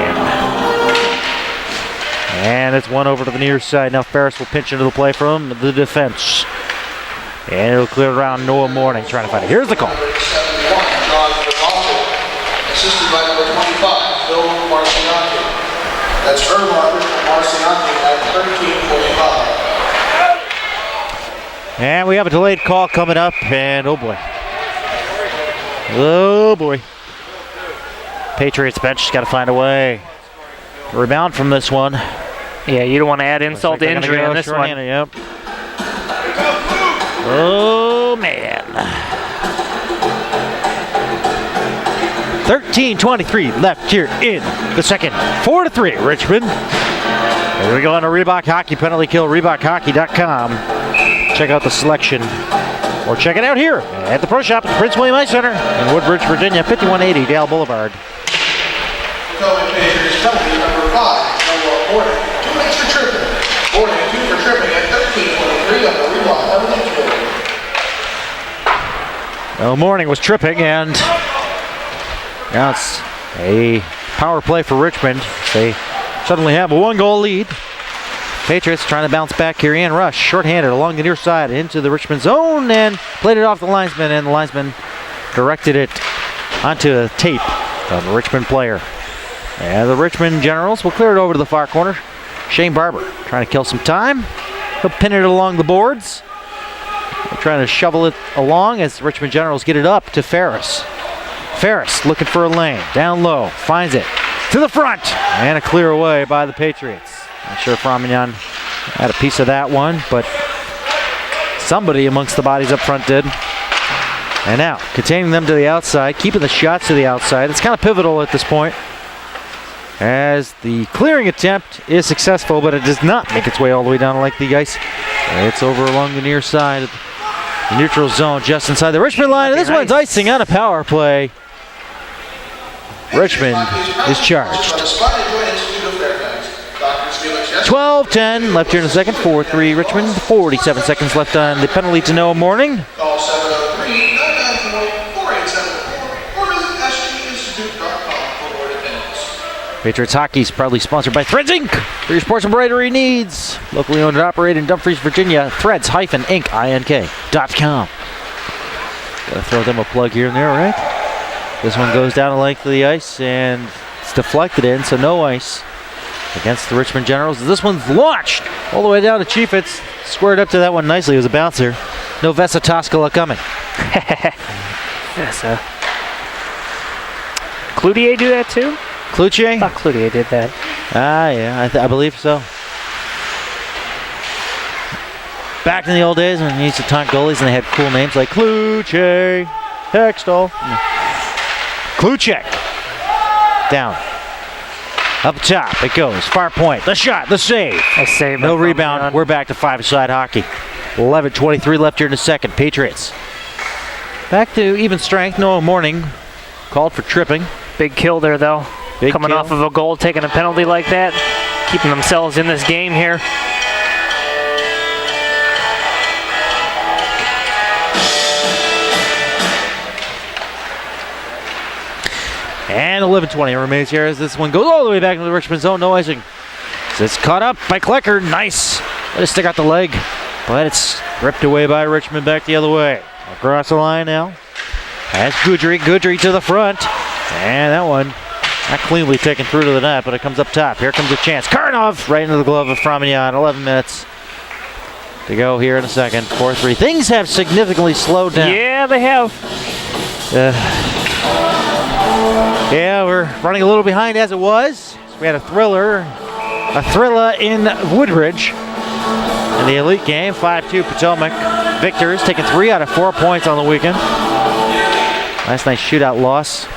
And it's one over to the near side. Now Ferris will pinch into the play from the defense. And it'll clear around Noah Morning trying to find it. Here's the call. Assisted by number 25, Phil Marcianti. That's her marker for Marcianti at 13:45. And we have a delayed call coming up, and oh boy. Oh boy. Patriots bench got to find a way to rebound from this one. Yeah, you don't want to add insult to injury on this one. Yep. Oh man. 13:23 left here in the second. 4-3, Richmond. Here we go on a Reebok Hockey penalty kill, ReebokHockey.com. Check out the selection, or check it out here at the Pro Shop at the Prince William Ice Center in Woodbridge, Virginia, 5180 Dale Boulevard. Potomac Patriots penalty number 5, Noah Morning. 2 minutes for tripping. Morning 2 for tripping at 13:23 on the Reebok penalty kill. Well, Morning was tripping, and now it's a power play for Richmond. They suddenly have a 1-goal lead. Patriots trying to bounce back here. Ian Rush, shorthanded along the near side into the Richmond zone and played it off the linesman, and the linesman directed it onto a tape of a Richmond player. And the Richmond Generals will clear it over to the far corner. Shane Barber trying to kill some time. He'll pin it along the boards. They're trying to shovel it along as the Richmond Generals get it up to Ferris. Ferris looking for a lane, down low, finds it to the front, and a clear away by the Patriots. Not sure if Ramignon had a piece of that one, but somebody amongst the bodies up front did. And now, containing them to the outside, keeping the shots to the outside. It's kind of pivotal at this point, as the clearing attempt is successful, but it does not make its way all the way down to like the ice. It's over along the near side of the neutral zone, just inside the Richmond line, and this one's icing on a power play. Richmond is charged. 12-10 left here in the second. 4-3 Richmond. 47 seconds left on the penalty to Noah Morning. Call 703-994-4874 or visit SGInstitute.com for more details. Patriots Hockey is proudly sponsored by Threads Inc. For your sports embroidery needs. Locally owned and operated in Dumfries, Virginia. Threads-Inc.com. Gotta throw them a plug here and there, right? This one goes down the length of the ice, and it's deflected in, so no ice against the Richmond Generals. This one's launched all the way down to Chiefitz. Squared up to that one nicely. It was a bouncer. No Vesa Toskala coming. Yes, Cloutier do that too? Cloutier? I thought Cloutier did that. Yeah, I believe so. Back in the old days when you used to taunt goalies and they had cool names like Cloutier, Hextall. Kluchek. Down. Up top it goes. Far point. The shot. The save. A save. No rebound. We're back to 5-side hockey. 11:23 left here in the second. Patriots back to even strength. Noah Morning called for tripping. Big kill there, though. Big Coming kill. off of a goal, taking a penalty like that. Keeping themselves in this game here. And 11:20 remains here as this one goes all the way back into the Richmond zone. No icing. It's caught up by Klecker. Nice. Let it stick out the leg. But it's ripped away by Richmond back the other way. Across the line now. That's Goodry. Goodry to the front. And that one not cleanly taken through to the net, but it comes up top. Here comes a chance. Karnov right into the glove of Framignon. 11 minutes to go here in a second. 4-3. Things have significantly slowed down. Yeah, they have. Yeah, we're running a little behind as it was. We had a thriller in Woodbridge in the elite game. 5-2 Potomac victors, taking 3 out of 4 points on the weekend. Last night's shootout loss.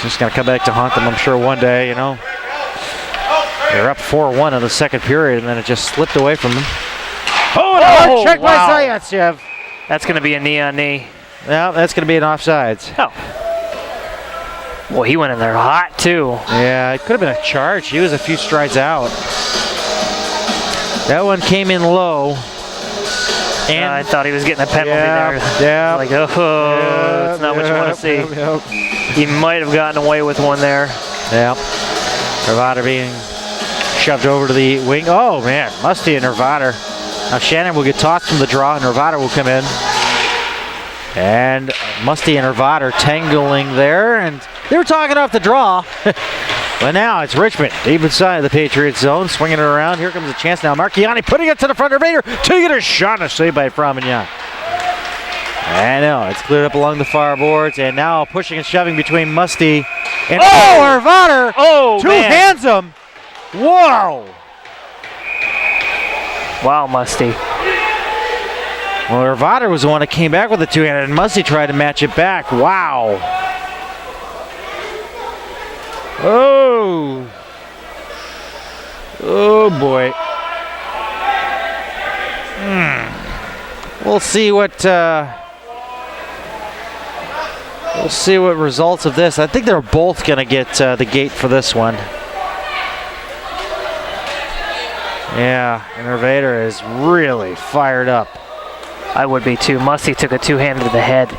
Just going to come back to haunt them, I'm sure, one day, you know. They're up 4-1 in the second period, and then it just slipped away from them. Oh, check by Zayachev. That's going to be a knee on knee. Yeah, that's going to be an offsides. Oh. Well, he went in there hot, too. Yeah, it could have been a charge. He was a few strides out. That one came in low. And I thought he was getting a penalty there. Yeah. Like, that's not what you want to see. He might have gotten away with one there. Yeah. Nervada being shoved over to the wing. Oh, man. Musty and Nervada. Now Shannon will get tossed from the draw, and Nervada will come in. And Musty and Nervada are tangling there, and they were talking off the draw. But now it's Richmond, deep inside the Patriots zone, swinging it around. Here comes a chance now. Marchiani putting it to the front of Vader, taking a shot, a save by Framignon. And now it's cleared up along the far boards, and now pushing and shoving between Musty and Hervader. Oh, man. Hands him. Whoa. Wow, Musty. Well, Hervader was the one that came back with the two-handed, and Musty tried to match it back. Wow. Oh. Oh, boy. We'll see what results of this. I think they're both going to get the gate for this one. Yeah, and Hervader is really fired up. I would be too. Musty took a two-hander to the head.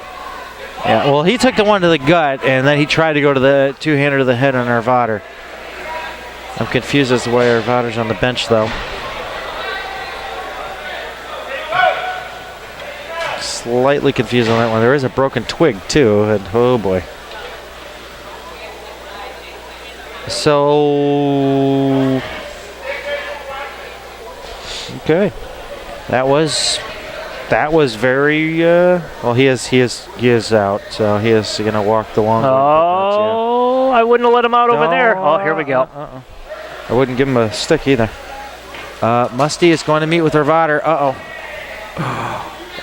Yeah, well, he took the one to the gut, and then he tried to go to the two-hander to the head on Hervader. I'm confused as to why Hervader's on the bench, though. Slightly confused on that one. There is a broken twig, too, and oh boy. So, okay, that was very well. He is out, so he is gonna walk the long. Oh, I wouldn't have let him out over there. Oh, here we go. I wouldn't give him a stick either. Musty is going to meet with Hervader.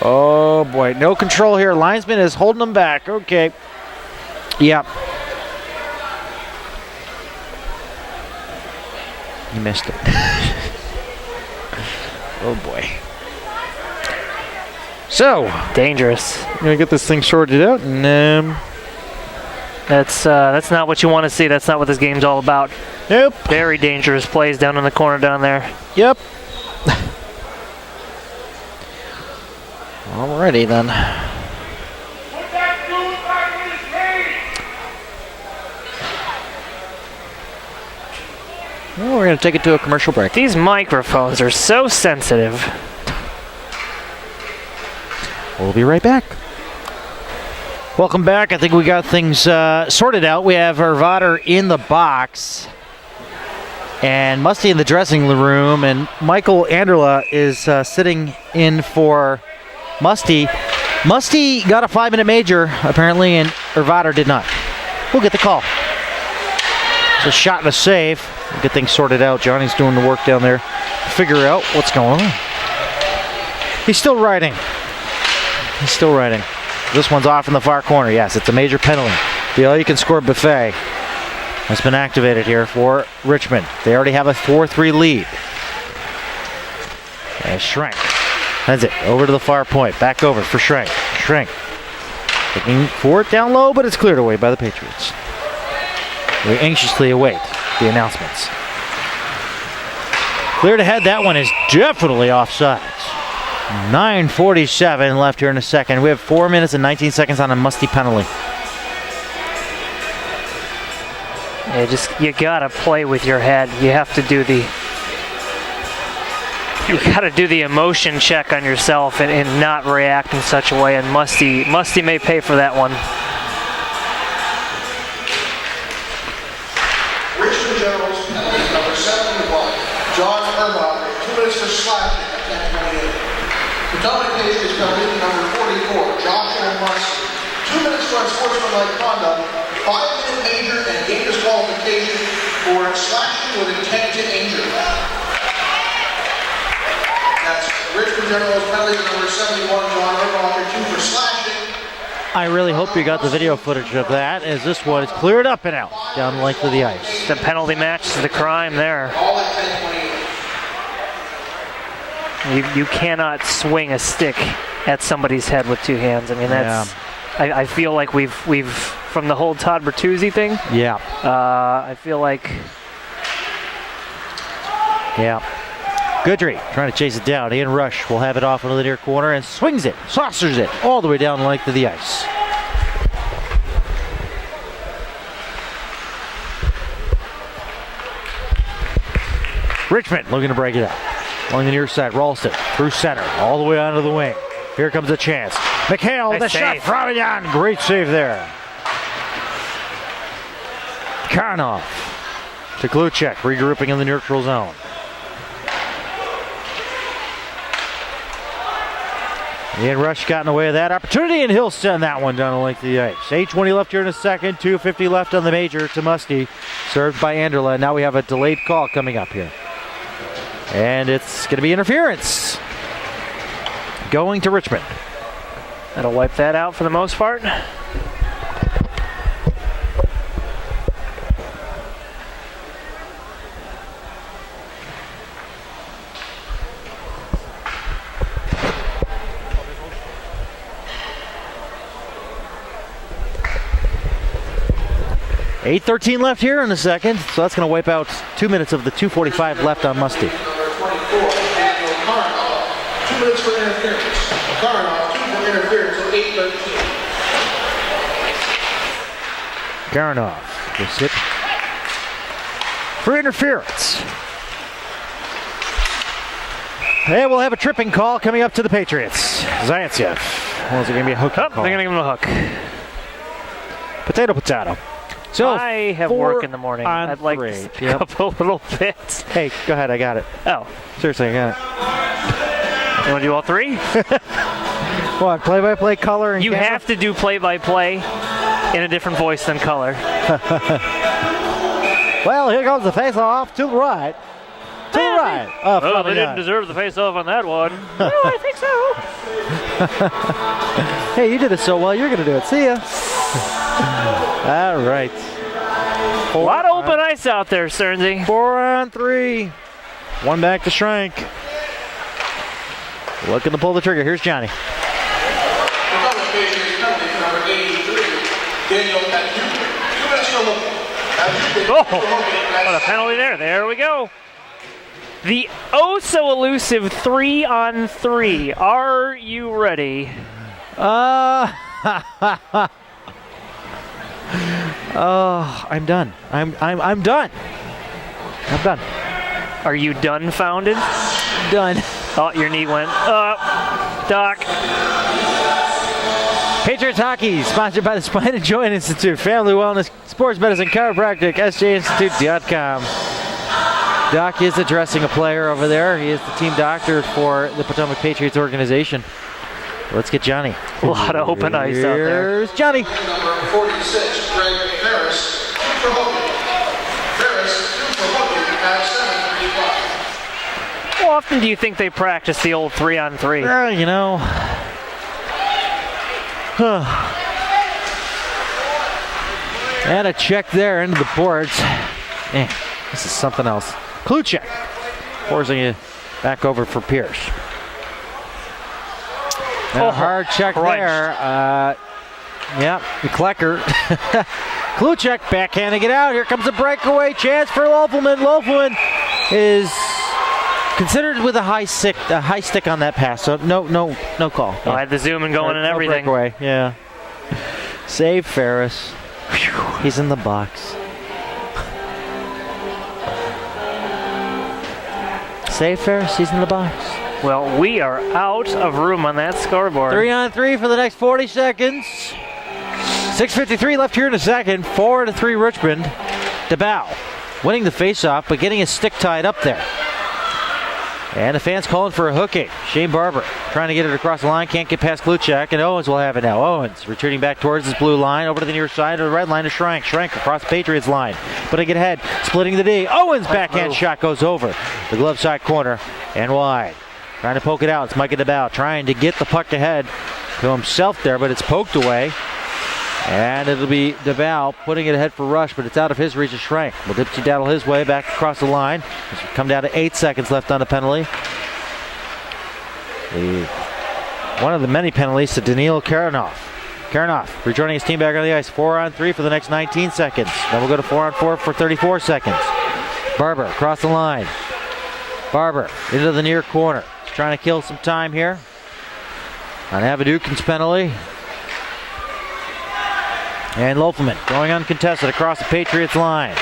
Oh boy, no control here. Linesman is holding him back. Okay. Yep. He missed it. Oh boy. So dangerous. I'm gonna get this thing sorted out, and that's not what you want to see. That's not what this game's all about. Nope. Very dangerous plays down in the corner down there. Yep. Alrighty then. Well, we're gonna take it to a commercial break. These microphones are so sensitive. We'll be right back. Welcome back. I think we got things sorted out. We have Hervader in the box and Musty in the dressing room, and Michael Anderla is sitting in for Musty. Musty got a 5-minute major, apparently, and Hervader did not. We'll get the call. It's a shot and a save. We'll get things sorted out. Johnny's doing the work down there. Figure out what's going on. He's still riding. He's still riding. This one's off in the far corner. Yes, it's a major penalty. The all-you-can-score buffet has been activated here for Richmond. They already have a 4-3 lead. And Schrenk. That's it. Over to the far point. Back over for Schrenk. Schrenk. Looking for it down low, but it's cleared away by the Patriots. We anxiously await the announcements. Cleared ahead. That one is definitely offside. 9:47 left here in a second. We have 4 minutes and 19 seconds on a Musty penalty. Yeah, you gotta play with your head. You have to do the emotion check on yourself and not react in such a way. And Musty may pay for that one. Richmond Generals penalty number 71. John Herman, 2 minutes for slashing at 10:28. Potomac Patriots penalty number 44. Joshua Musty, 2 minutes for unsportsmanlike conduct, 5-minute major and game disqualification for slashing with intent to injure. That's Richmond Generals penalty number 71. John Herman, 2 for slashing. I really hope you got the video footage of that, as this one is cleared up and out down the length of the ice. The penalty matches the crime there. All at 10:28. You cannot swing a stick at somebody's head with two hands. I mean, that's. Yeah. I feel like we've from the whole Todd Bertuzzi thing. Yeah. I feel like. Yeah. Goodry trying to chase it down. Ian Rush will have it off into the near corner and swings it, saucers it all the way down the length of the ice. Richmond looking to break it up. Along the near side, Ralston through center, all the way onto the wing. Here comes a chance. McHale, Nice the save. shot from Jan. Great save there. Karnoff to Kluchek, regrouping in the neutral zone. Ian Rush got in the way of that opportunity, and he'll send that one down the length of the ice. 8:20 left here in the second, 2:50 left on the major to Musty, served by Anderla. Now we have a delayed call coming up here. And it's going to be interference. Going to Richmond. That'll wipe that out for the most part. $8:13 left here in the second, so that's going to wipe out 2 minutes of the 2:45 left on Musty. Number 24, Daniel Karnoff. 2 minutes for interference. Karnoff, 2 for interference at 8:13. Karnoff will sit for interference. And we'll have a tripping call coming up to the Patriots. Zaitsev. Well, is it going to be a hook? Oh, they're going to give him a hook. Potato, potato. So I have work in the morning. I'd like to three. pick up a little bit. Hey, go ahead. I got it. Oh, Seriously, I got you want to do all three? it. What? Play-by-play, color, and You camera? have to do play-by-play in a different voice than color. Well, here comes the face-off to the right. To the right. Oh, Oh, they probably didn't not. deserve the face-off on that one. No, I think so. Hey, you did it so well. You're going to do it. See ya. All right. A lot of open ice out there, Cernsey. 4 on 3. One back to Schrank. Looking to pull the trigger. Here's Johnny. Potomac Patriots penalty for number 83, Daniel Adjupe. 2 minutes for looking. Adjupe Oh, for hooking what a penalty there. There we go. The oh-so-elusive 3-on-3. Are you ready? Oh, I'm done. I'm done. I'm done. Are you dumbfounded? Done. Oh, your knee went up. Doc. Patriots Hockey, sponsored by the Spine and Joint Institute, Family Wellness, Sports Medicine, Chiropractic, SJInstitute.com. Doc is addressing a player over there. He is the team doctor for the Potomac Patriots organization. Let's get Johnny. A lot of open ice out there. Here's Johnny. Number 46, Greg Ferris. 2 for hooking. Ferris, 2 for hooking at 7:35. How often do you think they practice the old 3-on-3? Well, you know. And a check there into the boards. This is something else. Kluchek forcing it back over for Pierce. And a hard check crunched. there. Yep, the Klecker. Kluchek backhanding it out. Here comes a breakaway chance for Lofelman. Lofelman is considered with a high stick on that pass. So no call. I had the zoom and going and No everything. breakaway. Yeah. Save Ferris. Whew, he's in the box. Save Ferris. He's in the box. Well, we are out of room on that scoreboard. 3 on 3 for the next 40 seconds. 6:53 left here in a second. 4-3 Richmond. DeBow winning the faceoff, but getting his stick tied up there. And the fans calling for a hooking. Shane Barber trying to get it across the line. Can't get past Kluchek, and Owens will have it now. Owens retreating back towards his blue line. Over to the near side of the red line to Schrank. Schrank across the Patriots line. Putting it ahead. Splitting the D. Owens' backhand shot goes over the glove side corner and wide. Trying to poke it out. It's Micah DeBow trying to get the puck ahead to himself there, but it's poked away. And it'll be DeBow putting it ahead for Rush, but it's out of his reach to Schrank. Will dipsy daddle his way back across the line. This will come down to 8 seconds left on the penalty. One of the many penalties to Daniil Karnoff. Karnoff rejoining his team back on the ice. 4 on 3 for the next 19 seconds. Then we'll go to 4 on 4 for 34 seconds. Barber across the line. Barber into the near corner. He's trying to kill some time here on Avadukin's penalty. And Lofelman going uncontested across the Patriots line.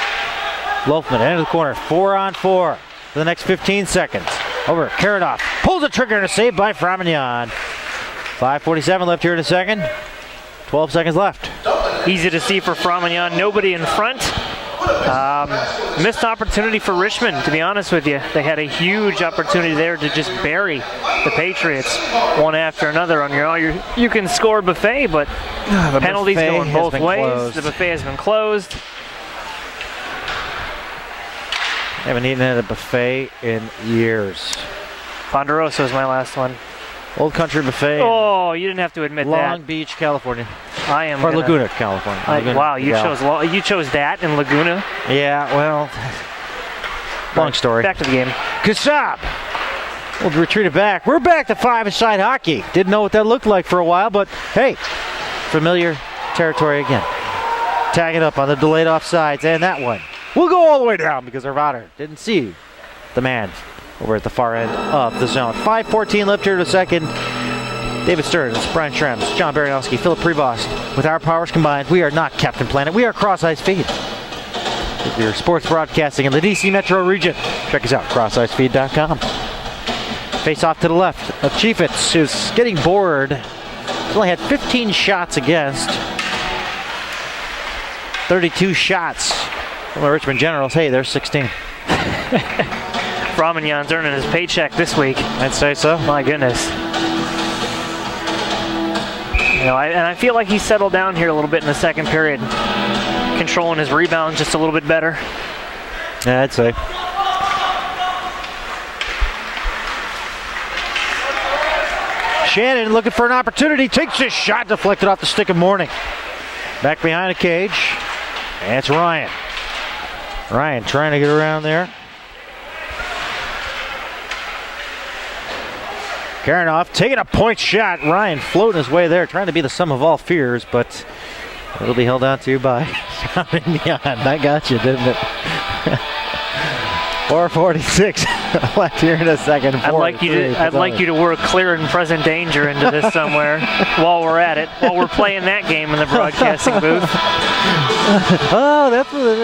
Lofelman into the corner, 4-on-4 for the next 15 seconds. Over, Karanoff pulls the trigger and a save by Framignon. 5:47 left here in a second. 12 seconds left. Easy to see for Framignon, nobody in front. Missed opportunity for Richmond, to be honest with you. They had a huge opportunity there to just bury the Patriots one after another on you can score buffet, but penalties going both ways. Closed. The buffet has been closed. Haven't eaten at a buffet in years. Ponderosa is my last one. Old Country Buffet. Oh, you didn't have to admit Long that. Beach, California. I am. Or Laguna, California. Laguna, wow, you yeah. chose that in Laguna. Yeah, well, long story. Back to the game. Kassab will retreat it back. We're back to five-a-side hockey. Didn't know what that looked like for a while, but hey, familiar territory again. Tag it up on the delayed offsides, and that one will go all the way down because Arvada didn't see the man over at the far end of the zone. 5:14 left here in a second. David Stearns, Brian Schrems, John Baranowski, Philip Prevost. With our powers combined, we are not Captain Planet. We are Cross Ice Feed. With your sports broadcasting in the DC metro region. Check us out, crossicefeed.com. Face off to the left of Chiefitz, who's getting bored. He's only had 15 shots against. 32 shots from the Richmond Generals. Hey, there's 16. Framignon's earning his paycheck this week. I'd say so. My goodness. I feel like he settled down here a little bit in the second period. Controlling his rebounds just a little bit better. Yeah, I'd say. Shannon looking for an opportunity. Takes his shot, deflected off the stick of Morning. Back behind the cage. And it's Ryan. Ryan trying to get around there. Karanoff taking a point shot. Ryan floating his way there, trying to be the sum of all fears, but it'll be held on to by Mignon. That got you, didn't it? 4:46 left here in a second. I'd like you to work clear and present danger into this somewhere while we're at it, while we're playing that game in the broadcasting booth. Oh, that's what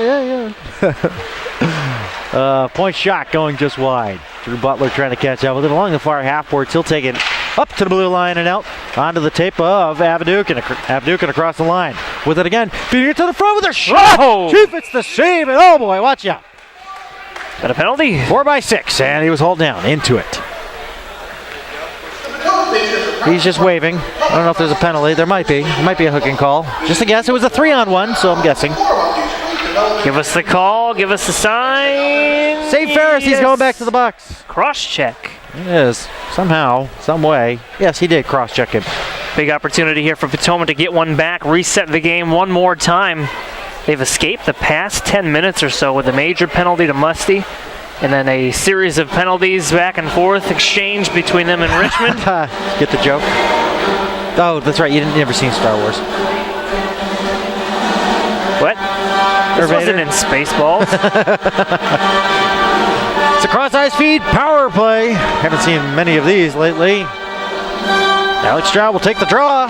yeah. Point shot going just wide. Drew Butler trying to catch up with it along the far half boards. He'll take it up to the blue line and out onto the tape of Avadukin. Avadukin across the line with it again. Feeding it to the front with a shot. Oh! Chief, it's the save, and oh boy, watch out. Got a penalty? 4-by-6, and he was hauled down into it. He's just waving. I don't know if there's a penalty. There might be. There might be a hooking call. Just a guess. It was a 3-on-1, so I'm guessing. Give us the call. Give us the sign. Save Ferris. He's going back to the box. Cross-check. It is. Somehow, some way. Yes, he did cross-check him. Big opportunity here for Potomac to get one back, reset the game one more time. They've escaped the past 10 minutes or so with a major penalty to Musty, and then a series of penalties back and forth exchanged between them and Richmond. Get the joke? Oh, that's right. You never seen Star Wars. What? This wasn't in Spaceballs. It's a Cross Ice Feed power play. Haven't seen many of these lately. Alex Stroud will take the draw.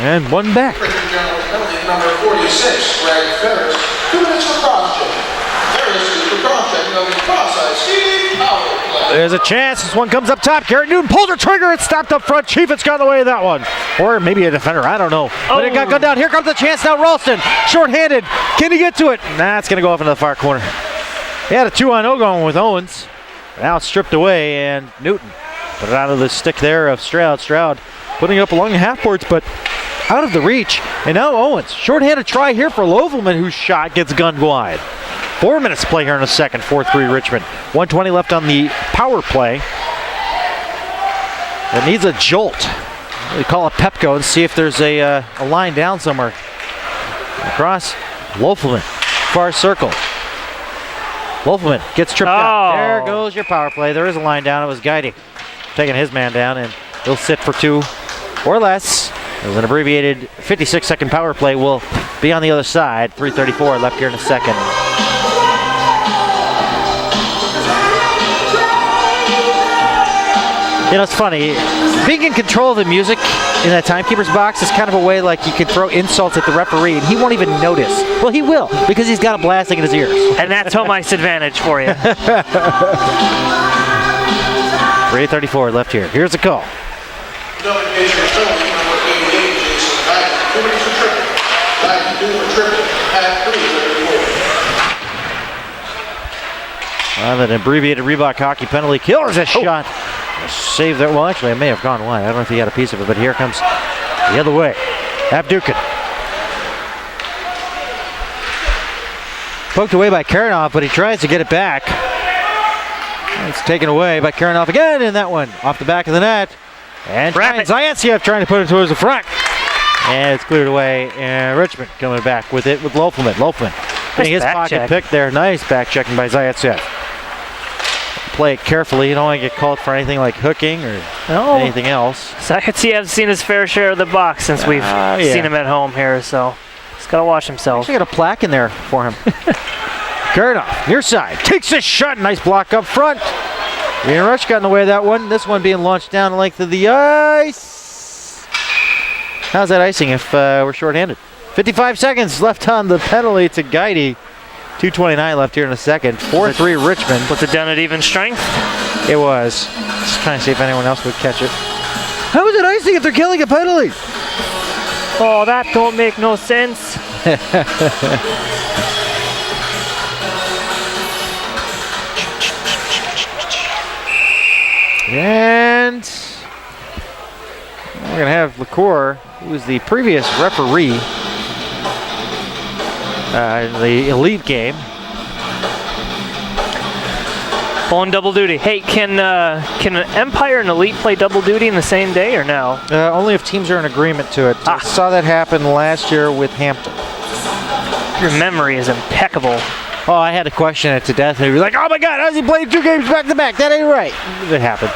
And one back. Number 46, Greg Ferris. 2 minutes for cross-check. Ferris is for cross-check of the cross-ice feed power play. There's a chance. This one comes up top. Garrett Newton pulls her trigger. It's stopped up front. Chief, it's got away with that one. Or maybe a defender. I don't know. But it got gunned down. Here comes the chance now. Ralston, short-handed. Can he get to it? Nah, it's going to go off into the far corner. He had a 2-on-0 going with Owens. Now it's stripped away, and Newton put it out of the stick there of Stroud. Stroud putting it up along the half boards, but out of the reach. And now Owens. Short-handed try here for Lovelman, whose shot gets gunned wide. 4 minutes to play here in a second. 4-3 Richmond. 1:20 left on the power play. It needs a jolt. We call it Pepco and see if there's a line down somewhere. Across. Lovelman. Far circle. Lovelman gets tripped out. There goes your power play. There is a line down. It was Guiding taking his man down, and he'll sit for 2 or less. As an abbreviated 56-second power play will be on the other side. 3:34 left here in a second. You know, it's funny. Being in control of the music in that timekeeper's box is kind of a way like you can throw insults at the referee and he won't even notice. Well, he will, because he's got it blasting in his ears. And that's Tomac's advantage for you. 3:34 left here. Here's the call. An abbreviated Reebok hockey penalty kills a shot. Save there. Well, actually, it may have gone wide. I don't know if he had a piece of it, but here comes the other way. Abdukin. Poked away by Karanov, but he tries to get it back. It's taken away by Karanov again, and that one off the back of the net. And Zayatsiev trying to put it towards the front. And it's cleared away, and Richmond coming back with it with Lofelman. Lofelman getting his pocket pick there. Nice back checking by Zayatsiev. Play it carefully. You don't want to get called for anything like hooking or anything else. Zayatsiev's seen his fair share of the box since we've seen him at home here, so he's got to watch himself. Actually got a plaque in there for him. Karanov, near side, takes a shot. Nice block up front. Ian Rush got in the way of that one. This one being launched down the length of the ice. How's that icing if we're shorthanded? 55 seconds left on the penalty to Guidy. 2:29 left here in a second. 4-3 Richmond. Was it done at even strength? It was. Just trying to see if anyone else would catch it. How is it icing if they're killing a penalty? Oh, that don't make no sense. And we're going to have LaCour, who was the previous referee in the elite game. On double duty. Hey, can an Empire and Elite play double duty in the same day or no? Only if teams are in agreement to it. I saw that happen last year with Hampton. Your memory is impeccable. Oh, I had to question it to death. And he'd be like, oh my God, how's he playing 2 games back to back? That ain't right. It happened.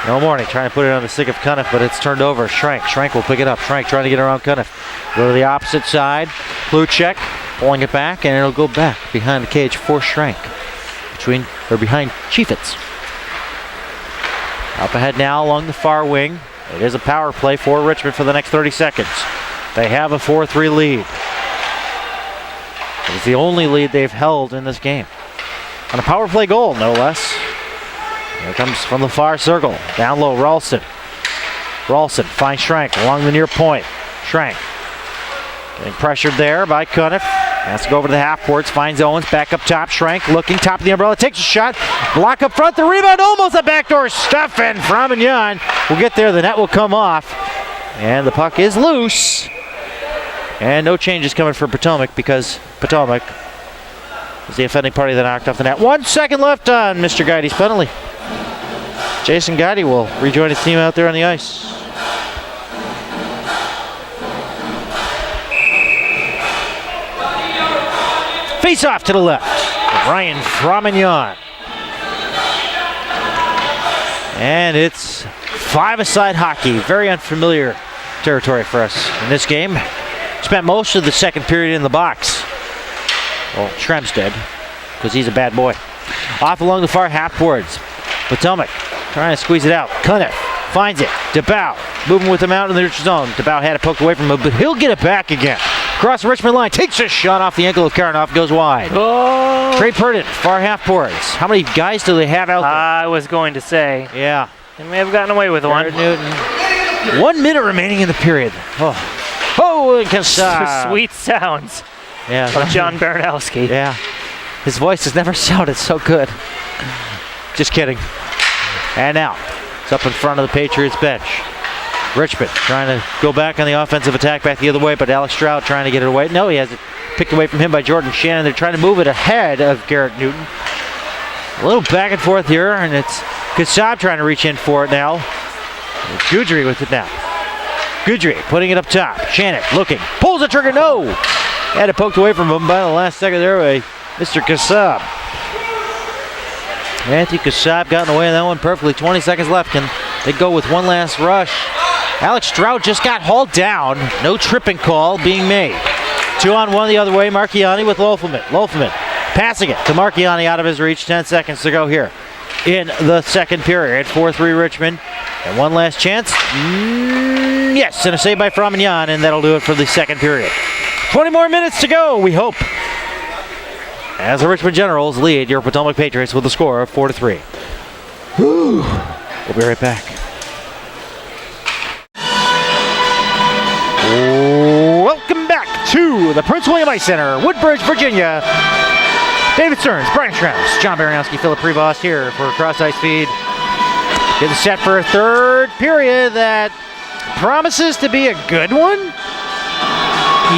No morning, trying to put it on the stick of Cuniff, but it's turned over. Schrank will pick it up. Schrank trying to get around Cuniff. Go to the opposite side. Kluchek pulling it back, and it'll go back behind the cage for Schrank. Behind Chiefitz. Up ahead now along the far wing. It is a power play for Richmond for the next 30 seconds. They have a 4-3 lead. It's the only lead they've held in this game. On a power play goal, no less. Here it comes from the far circle. Down low, Ralston. Ralston finds Schrank along the near point. Schrank getting pressured there by Cuniff. Has to go over to the half boards. Finds Owens back up top. Schrank looking top of the umbrella. Takes a shot. Block up front. The rebound almost a backdoor stuff. And Framignon will get there. The net will come off. And the puck is loose. And no changes coming for Potomac because Potomac is the offending party that knocked off the net. 1 second left on Mr. Guidy's penalty. Jason Guidy will rejoin his team out there on the ice. Face off to the left. Ryan Framignon. And it's 5-a-side hockey. Very unfamiliar territory for us in this game. Spent most of the second period in the box. Well, Shrem's dead, because he's a bad boy. Off along the far half boards. Potomac trying to squeeze it out. Cuniff finds it. DeBow moving with him out in the neutral zone. DeBow had it poked away from him, but he'll get it back again. Across the Richmond line, takes a shot off the ankle of Karanov, goes wide. Oh! Trey Purdon, far half boards. How many guys do they have out there? I was going to say. Yeah. They may have gotten away with one. Newton. 1 minute remaining in the period. Oh, and Kassab. Sweet sounds. Yeah. Of John Baranowski. Yeah. His voice has never sounded so good. Just kidding. And now, it's up in front of the Patriots bench. Richmond trying to go back on the offensive attack back the other way, but Alex Stroud trying to get it away. No, he has it picked away from him by Jordan Shannon. They're trying to move it ahead of Garrett Newton. A little back and forth here, and it's Kassab trying to reach in for it now. Goudry with it now. Goudry putting it up top. Shannon looking. Pulls the trigger. No! Had it poked away from him by the last second there by Mr. Kassab. Matthew Kassab got in the way of that one perfectly. 20 seconds left. Can they go with one last rush? Alex Stroud just got hauled down. No tripping call being made. 2-on-1 the other way. Marchiani with Lofelman. Lofelman passing it to Marchiani out of his reach. 10 seconds to go here. in the second period. 4-3 Richmond. And one last chance. Yes, and a save by Framignon, and that'll do it for the second period. 20 more minutes to go, we hope, as the Richmond Generals lead your Potomac Patriots with a score of 4-3. We'll be right back. Welcome back to the Prince William Ice Center, Woodbridge, Virginia. David Stearns, Brian Strauss, John Baranowski, Philip Prevost here for Cross Ice Feed. Getting set for a third period that promises to be a good one.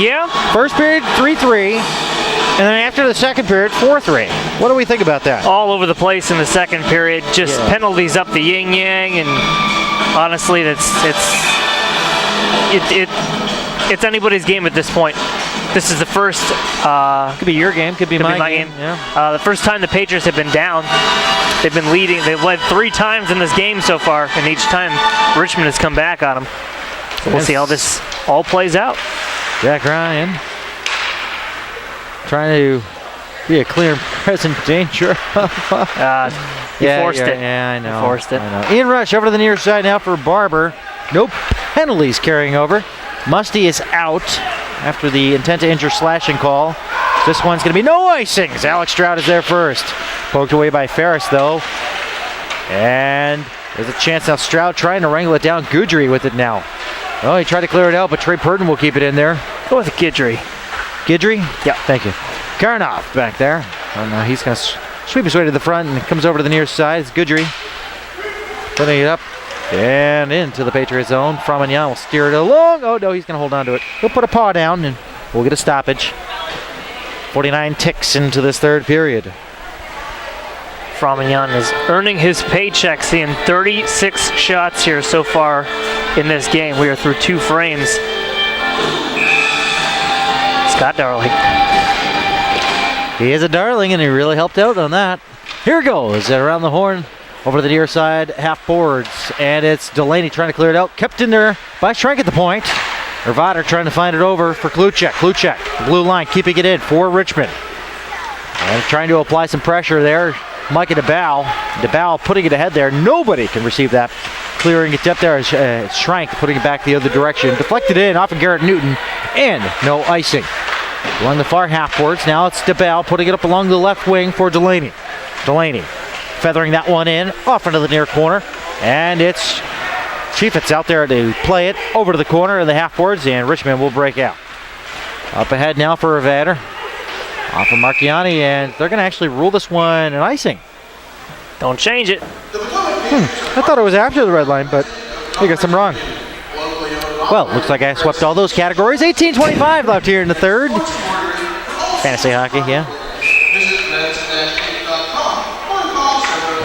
Yeah. First period, 3-3. And then after the second period, 4-3. What do we think about that? All over the place in the second period. Just penalties up the yin-yang, and honestly, it's anybody's game at this point. This is the first... could be your game, could be my game. Yeah. The first time the Patriots have been down. They've been leading. They've led 3 times in this game so far, and each time Richmond has come back on them. So we'll see how this all plays out. Jack Ryan trying to be a clear and present danger. He forced it. Yeah, I know. He forced it. I know. Ian Rush over to the near side now for Barber. No penalties carrying over. Musty is out after the intent to injure slashing call. This one's going to be no icings. Alex Stroud is there first. Poked away by Ferris, though. And there's a chance now. Stroud trying to wrangle it down. Goudry with it now. Oh, he tried to clear it out, but Trey Purden will keep it in there. Go with Guidry. Guidry? Yeah. Thank you. Karnoff back there. Oh, no, he's going to sweep his way to the front and comes over to the near side. It's Goudry. Putting it up and into the Patriot zone. Framignon will steer it along. Oh, no, he's going to hold on to it. He'll put a paw down and we'll get a stoppage. 49 ticks into this third period. Framignon is earning his paycheck, seeing 36 shots here so far in this game. We are through 2 frames. Scott Darling. He is a darling, and he really helped out on that. Here goes around the horn, over to the near side, half boards, and it's Delaney trying to clear it out. Kept in there by Schrank at the point. Ervater trying to find it over for Kluchek. Kluchek, blue line, keeping it in for Richmond. And trying to apply some pressure there. Micah DeBow. DeBow putting it ahead there. Nobody can receive that. Clearing it up there as Schrank putting it back the other direction. Deflected in off of Garrett Newton. And no icing. Along the far half boards. Now it's DeBow putting it up along the left wing for Delaney. Delaney feathering that one in off into the near corner. And it's Chiefitz out there to play it over to the corner of the half boards. And Richmond will break out. Up ahead now for Ervater. Off of Marchiani, and they're going to actually rule this one an icing. Don't change it. I thought it was after the red line, but I guess I'm wrong. Well, looks like I swept all those categories. 18:25 left here in the third. Fantasy hockey, yeah.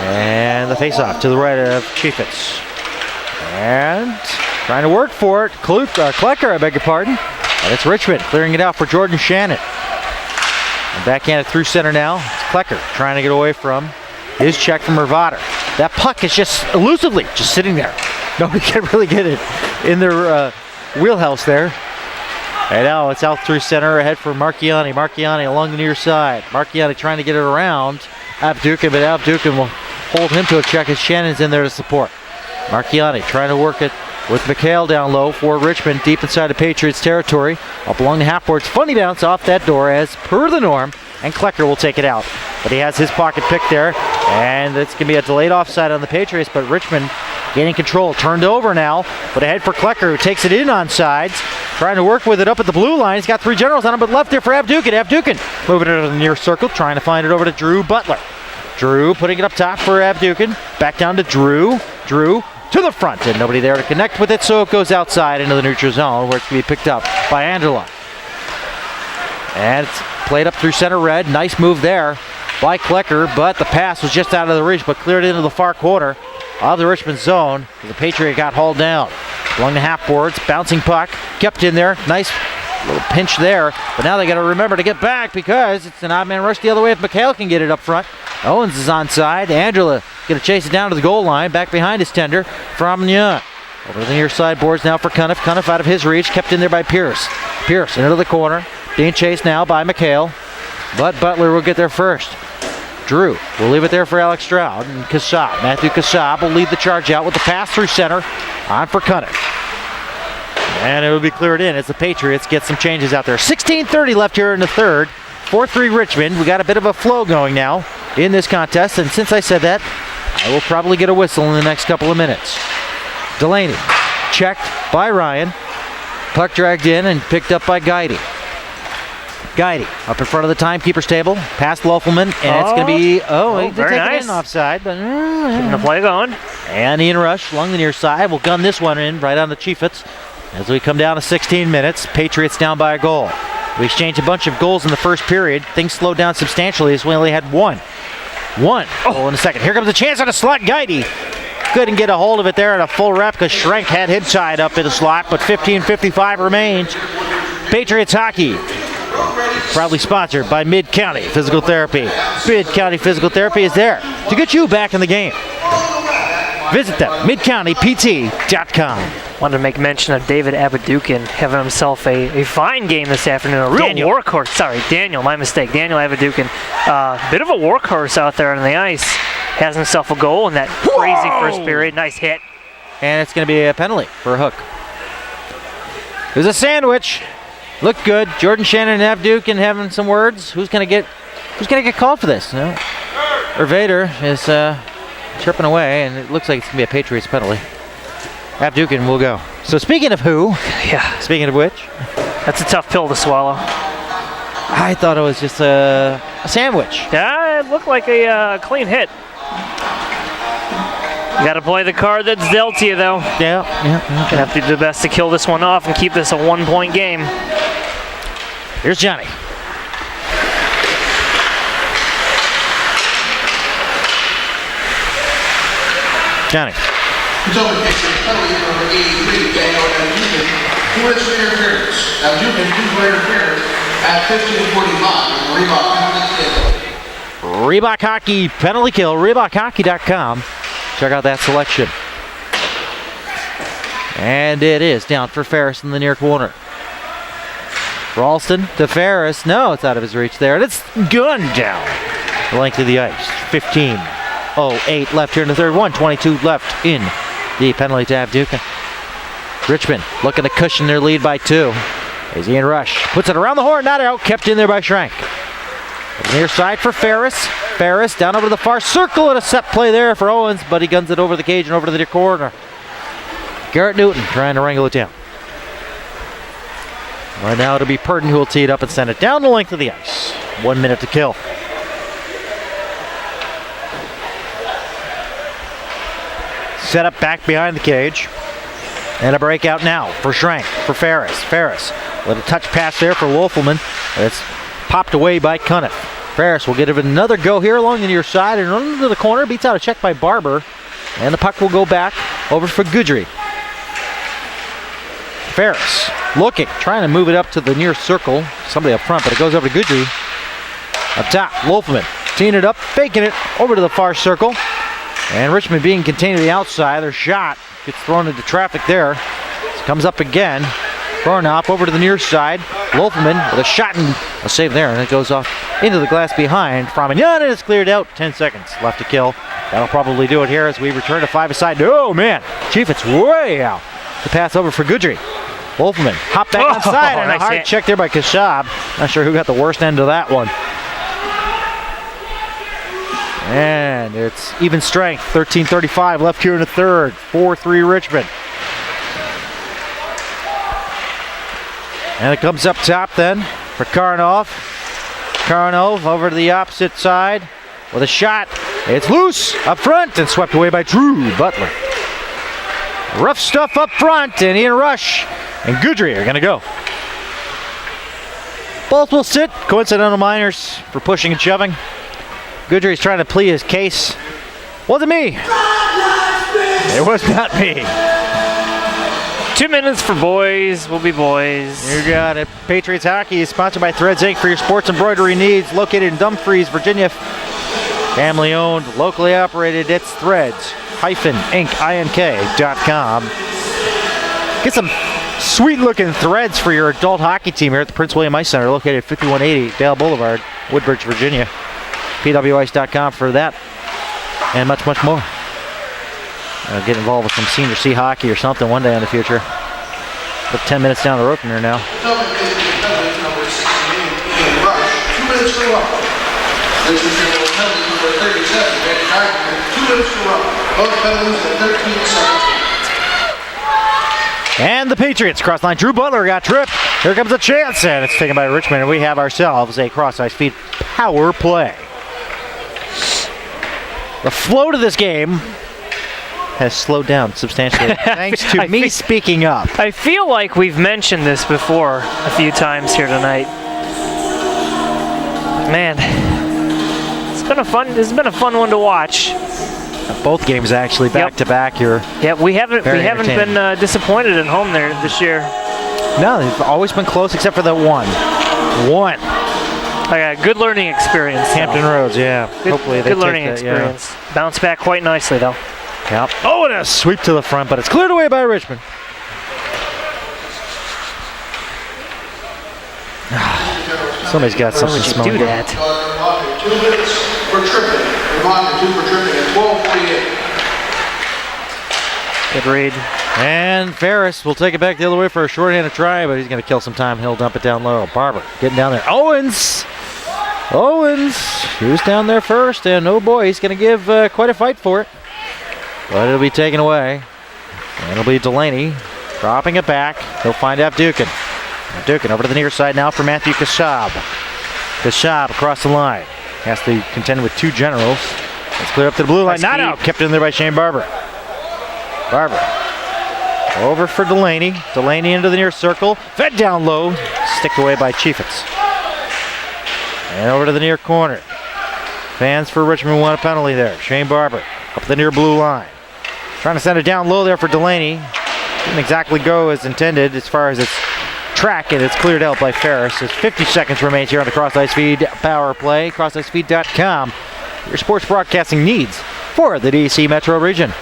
And the face-off to the right of Chiefitz. And trying to work for it. Klecker, I beg your pardon. And it's Richmond clearing it out for Jordan Shannon. And backhanded through center now. It's Klecker trying to get away from his check from Ervater. That puck is just elusively just sitting there. Nobody can really get it in their wheelhouse there. And now it's out through center ahead for Marchiani. Marchiani along the near side. Marchiani trying to get it around Abdukin, but Abdukin will hold him to a check as Shannon's in there to support. Marchiani trying to work it with McHale down low for Richmond, deep inside the Patriots territory. Up along the half boards, funny bounce off that door as per the norm, and Klecker will take it out. But he has his pocket pick there, and it's going to be a delayed offside on the Patriots, but Richmond gaining control. Turned over now, but ahead for Klecker, who takes it in on sides. Trying to work with it up at the blue line. He's got 3 generals on him, but left there for Abdukin. Abdukin moving it to the near circle, trying to find it over to Drew Butler. Drew putting it up top for Abdukin. Back down to Drew. Drew to the front, and nobody there to connect with it, so it goes outside into the neutral zone where it's going to be picked up by Angela. And it's played up through center red. Nice move there by Klecker, but the pass was just out of the reach, but cleared into the far corner of the Richmond zone. The Patriot got hauled down. Along the half boards, bouncing puck, kept in there. Nice little pinch there, but now they got to remember to get back because it's an odd man rush the other way if McHale can get it up front. Owens is onside. Angela going to chase it down to the goal line. Back behind his tender from Nyan. Over the near side boards now for Cuniff. Cuniff out of his reach. Kept in there by Pierce. Pierce into the corner. Being chased now by McHale. But Butler will get there first. Drew will leave it there for Alex Stroud and Kassab. Matthew Kassab will lead the charge out with the pass through center on for Cunniff. And it will be cleared in as the Patriots get some changes out there. 16:30 left here in the third. 4-3 Richmond. We got a bit of a flow going now in this contest, and since I said that, I will probably get a whistle in the next couple of minutes. Delaney checked by Ryan. Puck dragged in and picked up by Guidy. Guidy up in front of the timekeeper's table, past Lofelman, and it's going to be, he did very take nice. it in offside, but Keeping the play going. and Ian Rush along the near side will gun this one in right on the Chiefs as we come down to 16 minutes. Patriots down by a goal. We exchanged a bunch of goals in the first period. Things slowed down substantially as we only had one goal in the second. Here comes a chance on a slot. Guidy couldn't get a hold of it there at a full rep because Schrenk had him tied up in the slot, but 15:55 remains. Patriots hockey, proudly sponsored by Mid-County Physical Therapy. Mid-County Physical Therapy is there to get you back in the game. Visit them, midcountypt.com. Wanted to make mention of David Abadukin having himself a fine game this afternoon. A real workhorse. Sorry, Daniel, my mistake. Daniel Abadukin. Bit of a workhorse out there on the ice. Has himself a goal in that crazy first period. Nice hit. And it's going to be a penalty for a hook. There's a sandwich. Looked good. Jordan Shannon and Abadukin having some words. Who's going to get called for this? No. Vader is chirping away, and it looks like it's going to be a Patriots penalty. Abadukin will go. So speaking of who, speaking of which, That's a tough pill to swallow. I thought it was just a sandwich. Yeah, it looked like a clean hit. You got to play the card that's dealt to you, though. Yeah. Gonna have to do the best to kill this one off and keep this a 1-point game. Here's Johnny. Johnny. Potomac Patriots penalty number 83, Daniel Abadukin, 2 minutes for interference. Abadukin, 2 for interference at 15:45. Reebok penalty kill. Reebok Hockey penalty kill. ReebokHockey.com. Check out that selection. And it is down for Ferris in the near corner. Ralston to Ferris. No, it's out of his reach there. And it's gunned down the length of the ice. 15:08 left here in the third. 1:22 left in the penalty to Abadukin. Richmond looking to cushion their lead by 2. As Ian Rush puts it around the horn, not out, kept in there by Schrenk. Near side for Ferris. Ferris down over to the far circle, and a set play there for Owens, but he guns it over the cage and over to the near corner. Garrett Newton trying to wrangle it down. Right now it'll be Purdon who will tee it up and send it down the length of the ice. 1 minute to kill. Set up back behind the cage. And a breakout now for Schrenk, for Ferris. Ferris with a touch pass there for Wolfelman. It's popped away by Cunniff. Ferris will get another go here along the near side and run into the corner. Beats out a check by Barber. And the puck will go back over for Goodry. Ferris looking, trying to move it up to the near circle. Somebody up front, but it goes over to Goodry. Up top, Wolfelman teeing it up, faking it over to the far circle. And Richmond being contained to the outside. Their shot gets thrown into traffic there. Comes up again. Thornoff over to the near side. Wolfelman with a shot and a save there, and it goes off into the glass behind. Framignon, and it's cleared out. 10 seconds left to kill. That'll probably do it here as we return to 5-a-side. Oh, man. Chief, it's way out. The pass over for Goodry. Wolfelman hopped back outside, and nice a hard hit. check there by Kassab. Not sure who got the worst end of that one. And it's even strength. 13:35 left here in the third. 4-3 Richmond. And it comes up top then for Karnov. Karnov over to the opposite side with a shot. It's loose up front and swept away by Drew Butler. Rough stuff up front, and Ian Rush and Goodry are going to go. Both will sit. Coincidental minors for pushing and shoving. Goodry's trying to plead his case. Wasn't me. It was not me. 2 minutes for boys will be boys. You got it. Patriots Hockey is sponsored by Threads Inc. for your sports embroidery needs. Located in Dumfries, Virginia. Family owned, locally operated. It's Threads-Inc.com. Get some sweet looking threads for your adult hockey team here at the Prince William Ice Center, located at 5180 Dale Boulevard, Woodbridge, Virginia. pwice.com for that and much, much more. Get involved with some senior C hockey or something one day in the future. About 10 minutes down the road from here now. Potomac is the penalty number 68, Ian Rush. 2 minutes for Rush. Richmond Generals penalty number 37, Danny Gardner. 2 minutes for Rush. Both penalties at 13-17. And the Patriots cross line. Drew Butler got tripped. Here comes a chance, and it's taken by Richmond, and we have ourselves a cross-ice feed power play. The flow to this game has slowed down substantially thanks to me speaking up. I feel like we've mentioned this before a few times here tonight. Man, it's been a fun. This has been a fun one to watch. Both games actually back to back here. Yeah, we haven't been disappointed at home there this year. No, they've always been close except for the one. I got a good learning experience. Hampton Roads, yeah. Hopefully they good learning take that, experience. Yeah. Bounce back quite nicely though. Yep. Oh, and a sweep to the front, but it's cleared away by Richmond. Somebody's got something smelling. Do that. 2 minutes for tripping. Vermont 2 for tripping at 12:48. Good read. And Ferris will take it back the other way for a shorthanded try, but he's going to kill some time. He'll dump it down low. Barber getting down there. Owens, who's down there first, and oh boy, he's going to give quite a fight for it. But it'll be taken away. And it'll be Delaney dropping it back. He'll find Abdukin. Abdukin over to the near side now for Matthew Kashab. Kashab across the line. Has to contend with 2 generals. Let's clear up to the blue line. Not out. Kept in there by Shane Barber. Barber. Over for Delaney. Delaney into the near circle. Fed down low. Sticked away by Chiefitz. And over to the near corner. Fans for Richmond want a penalty there. Shane Barber up the near blue line. Trying to send it down low there for Delaney. Didn't exactly go as intended as far as its track, and it's cleared out by Ferris as 50 seconds remains here on the Cross Ice Feed Power Play. CrossIceFeed.com. Your sports broadcasting needs for the DC Metro region.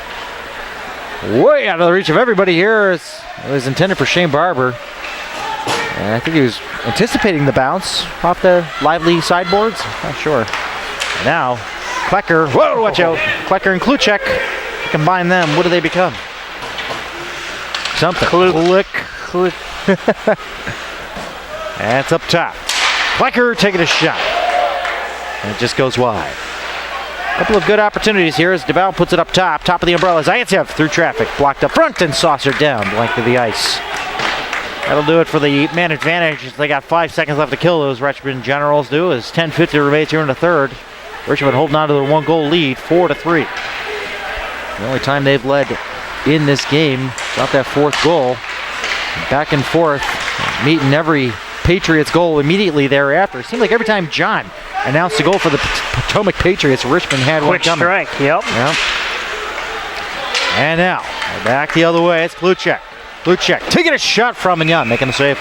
Way out of the reach of everybody here. It was intended for Shane Barber. And I think he was anticipating the bounce off the lively sideboards. Not sure. And now, Klecker. Whoa, watch out. Klecker and Kluchek. Combine them. What do they become? Something. Click. And it's up top. Klecker taking a shot. And it just goes wide. A couple of good opportunities here as DeBow puts it up top. Top of the umbrella. Zaitsev through traffic. Blocked up front and saucered down the length of the ice. That'll do it for the man advantage. They got 5 seconds left to kill, those Richmond Generals do, as 10:50 remains here in the third. Richmond holding on to their 1-goal lead, 4-3. The only time they've led in this game, got that 4th goal. Back and forth, meeting every Patriots goal immediately thereafter. It seemed like every time John announced a goal for the Potomac Patriots, Richmond had one coming. Quick strike, yep. And now, back the other way, it's Kluchek. Kluchek taking a shot from Mignon, making the save.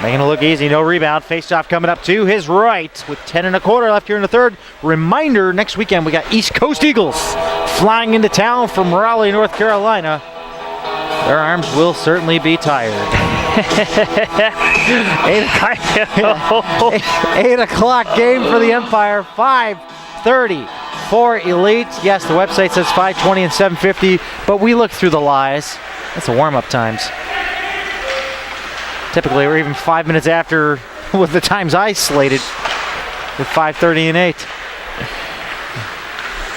Making it look easy, no rebound. Face-off coming up to his right with 10 1/4 left here in the third. Reminder, next weekend we got East Coast Eagles flying into town from Raleigh, North Carolina. Their arms will certainly be tired. 8 o'clock game for the Empire, 5:30 for Elite. Yes, the website says 5:20 and 7:50, but we look through the lies. That's the warm-up times. Typically, we're even 5 minutes after with the times I slated with 5:30 and 8.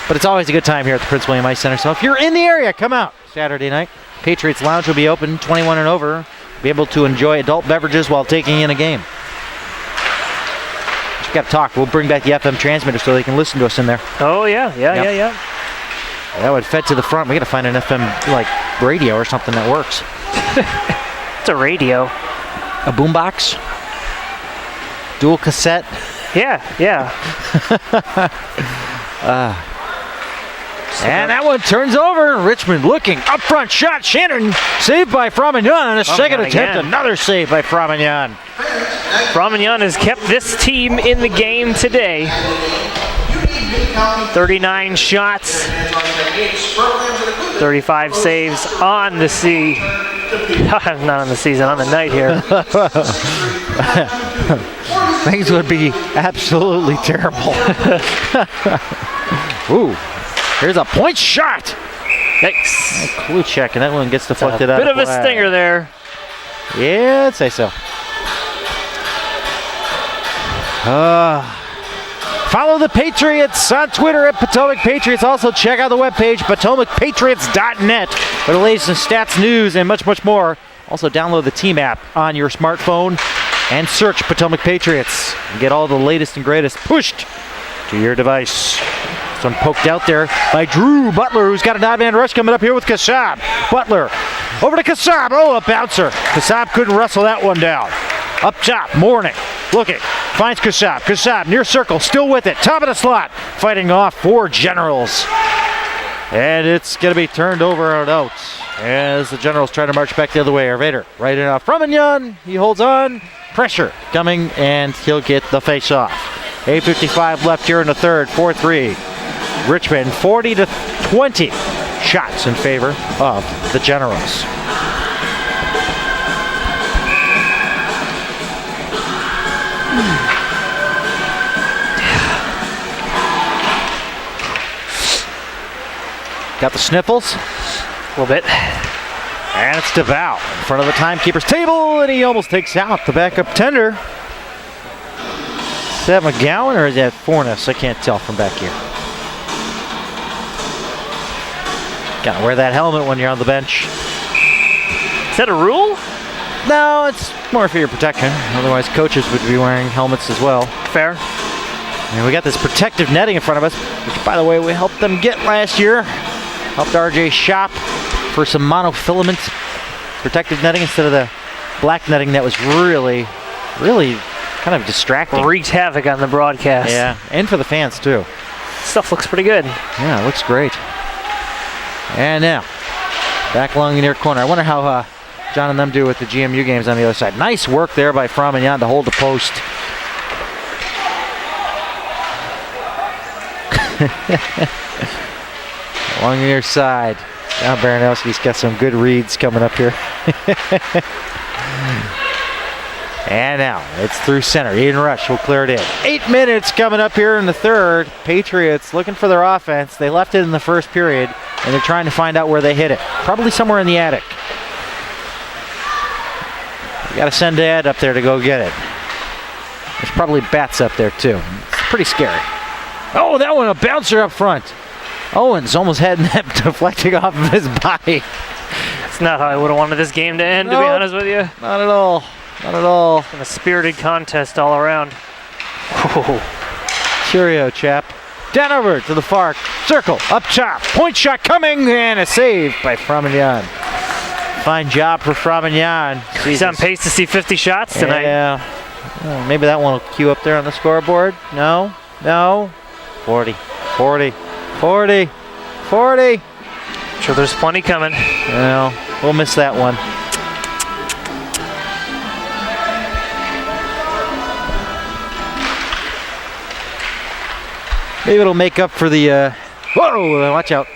But it's always a good time here at the Prince William Ice Center. So if you're in the area, come out Saturday night. Patriots Lounge will be open, 21 and over. Be able to enjoy adult beverages while taking in a game. Just got to talk. We'll bring back the FM transmitter so they can listen to us in there. Oh, yeah. That would fed to the front. We got to find an FM like radio or something that works. It's a radio. A boombox? Dual cassette? Yeah. And that one turns over. Richmond looking up front shot. Shannon saved by Framignon. And a second attempt. Another save by Framignon. Framignon has kept this team in the game today. 39 shots, 35 saves on the sea. Not on the season, on the night here. things would be absolutely terrible. Ooh, here's a point shot. Yikes. Kluchek, and that one gets deflected out. Bit of a play. stinger there. Yeah, I'd say so. Follow the Patriots on Twitter at Potomac Patriots. Also, check out the webpage, PotomacPatriots.net, for the latest in stats, news, and much, much more. Also, download the team app on your smartphone and search Potomac Patriots and get all the latest and greatest pushed to your device. This one poked out there by Drew Butler, who's got an odd man rush coming up here with Kassab. Butler over to Kassab. Oh, a bouncer. Kassab couldn't wrestle that one down. Up top, Morning looking, finds Kassab. Kassab near circle, still with it. Top of the slot, fighting off 4 Generals. And it's going to be turned over and out as the Generals try to march back the other way. Arvader right enough from Mignon. He holds on. Pressure coming, and he'll get the face-off. 8:55 left here in the third. 4-3. Richmond 40-20 shots in favor of the Generals. Got the sniffles. A little bit. And it's DeVal in front of the timekeeper's table, and he almost takes out the backup tender. Is that McGowan or is that Fornes? I can't tell from back here. Gotta wear that helmet when you're on the bench. Is that a rule? No, it's more for your protection. Otherwise, coaches would be wearing helmets as well. Fair. And we got this protective netting in front of us, which, by the way, we helped them get last year. Helped RJ shop for some monofilament protective netting instead of the black netting that was really, really kind of distracting. Wreaked havoc on the broadcast. Yeah, and for the fans, too. Stuff looks pretty good. Yeah, it looks great. And now, back along the near corner. I wonder how John and them do with the GMU games on the other side. Nice work there by Framignon to hold the post. Along the near side. Now Baranowski's got some good reads coming up here. And now it's through center. Eden Rush will clear it in. 8 minutes coming up here in the third. Patriots looking for their offense. They left it in the first period, and they're trying to find out where they hit it. Probably somewhere in the attic. You got to send Ed up there to go get it. There's probably bats up there too. It's pretty scary. Oh, that one, a bouncer up front. Owens almost had that deflecting off of his body. It's not how I would have wanted this game to end, to be honest with you. Not at all. Not at all. It's been a spirited contest all around. Whoa. Cheerio, chap. Down over to the far circle. Up top. Point shot coming, and a save by Framignon. Fine job for Framignon. He's on pace to see 50 shots tonight. Yeah. Well, maybe that one will queue up there on the scoreboard. No. No. 40. 40. 40. 40. I'm sure there's plenty coming. Well, we'll miss that one. Maybe it'll make up for the, whoa, watch out.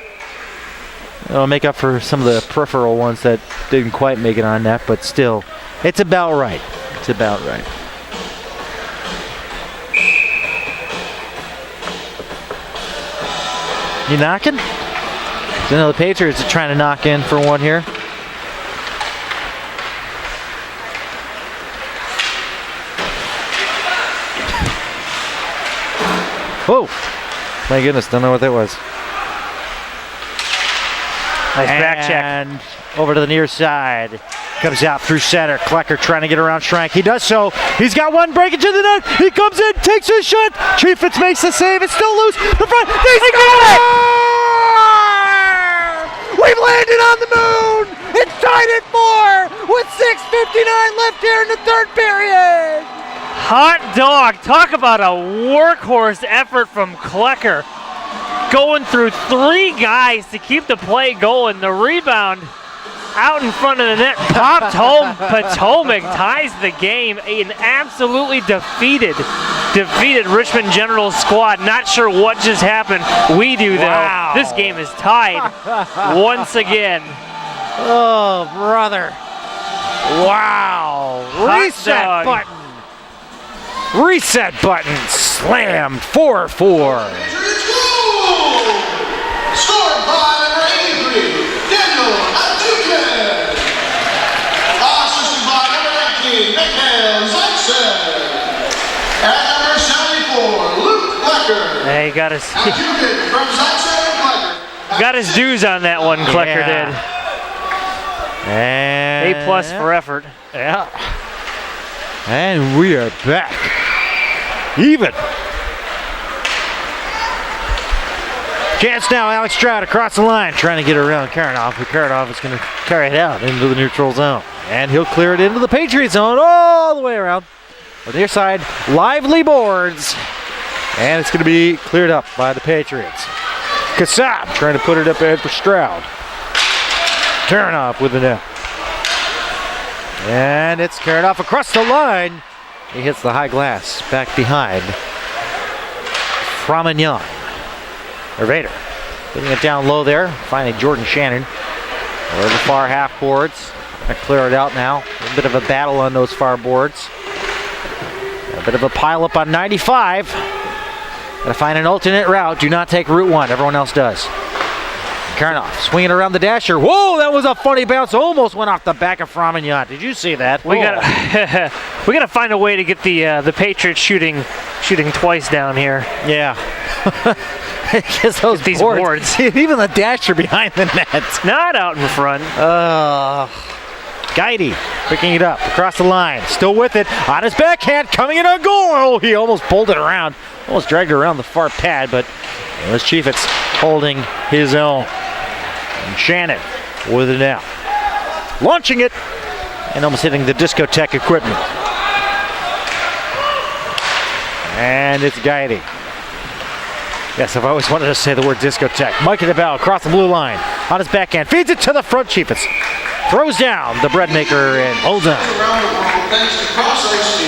It'll make up for some of the peripheral ones that didn't quite make it on net, but still, it's about right. It's about right. You knocking? I know the Patriots are trying to knock in for one here. Whoa! My goodness, don't know what that was. Nice back check. And over to the near side. Comes out through center. Klecker trying to get around Schrank. He does so. He's got one break into the net. He comes in, takes his shot. Chiefitz makes the save. It's still loose. The front. They score! We've landed on the moon. It's tied at 4 with 6:59 left here in the third period. Hot dog. Talk about a workhorse effort from Klecker. Going through 3 guys to keep the play going. The rebound out in front of the net, popped home. Potomac ties the game. An absolutely defeated Richmond Generals squad. Not sure what just happened. We do though. Wow. This game is tied once again. Oh, brother. Wow. Hot Reset dog. button. Reset button slammed. 4-4. Patriots goal! Scored by number 83, Daniel Adukin. Assisted by number 19, Mikhail Zaitsev. And number 74, Luke Klecker. Hey, he got his Adukin from Zaitsev and Klecker. got his dues on that one. Klecker did. And A+ for effort. Yeah. And we are back. Even. Chance now, Alex Stroud across the line, trying to get around Karanov, who Karanov is going to carry it out into the neutral zone. And he'll clear it into the Patriot zone all the way around. On the near side, lively boards. And it's going to be cleared up by the Patriots. Kassab trying to put it up ahead for Stroud. Karanov with the net. And it's carried off across the line. He hits the high glass back behind Framignon. Or Vader. Getting it down low there. Finding Jordan Shannon. Over the far half boards. Gonna clear it out now. A bit of a battle on those far boards. A bit of a pile up on 95. Gotta find an alternate route. Do not take Route 1. Everyone else does. Karanov swinging around the dasher. Whoa, that was a funny bounce. Almost went off the back of Framignon. Did you see that? We gotta find a way to get the Patriots shooting twice down here. Yeah. Because these boards. Even the dasher behind the net. Not out in front. Guidey picking it up across the line. Still with it. On his backhand. Coming in on goal. Oh, he almost pulled it around. Almost dragged it around the far pad, but it was Chiefitz holding his own. And Shannon with it now. Launching it. And almost hitting the discotheque equipment. And it's Guidey. Yes, I've always wanted to say the word discotheque. Mike at the bow across the blue line. On his backhand. Feeds it to the front. Chiefitz throws down the bread maker and holds on.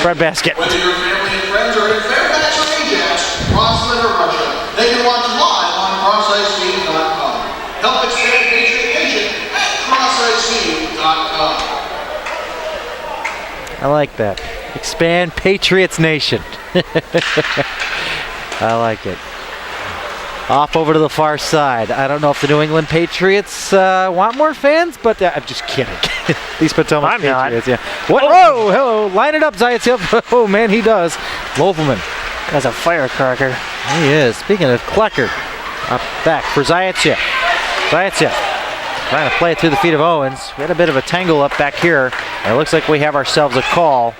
Bread basket. Whether your family and friends are in Fairfax or Ajax, Roslyn or Russia, they can watch live on CrossIceFeed.com. Help expand Patriot Nation at CrossIceFeed.com. I like that. Expand Patriots Nation. I like it. Off over to the far side. I don't know if the New England Patriots want more fans, but I'm just kidding. These Potomac Patriots, yeah. What? Oh, hello. Line it up, Zaitsev. Oh, man, he does. Lofelman. That's a firecracker. He is. Speaking of Klecker, up back for Zaitsev. Zaitsev trying to play it through the feet of Owens. We had a bit of a tangle up back here. And it looks like we have ourselves a call.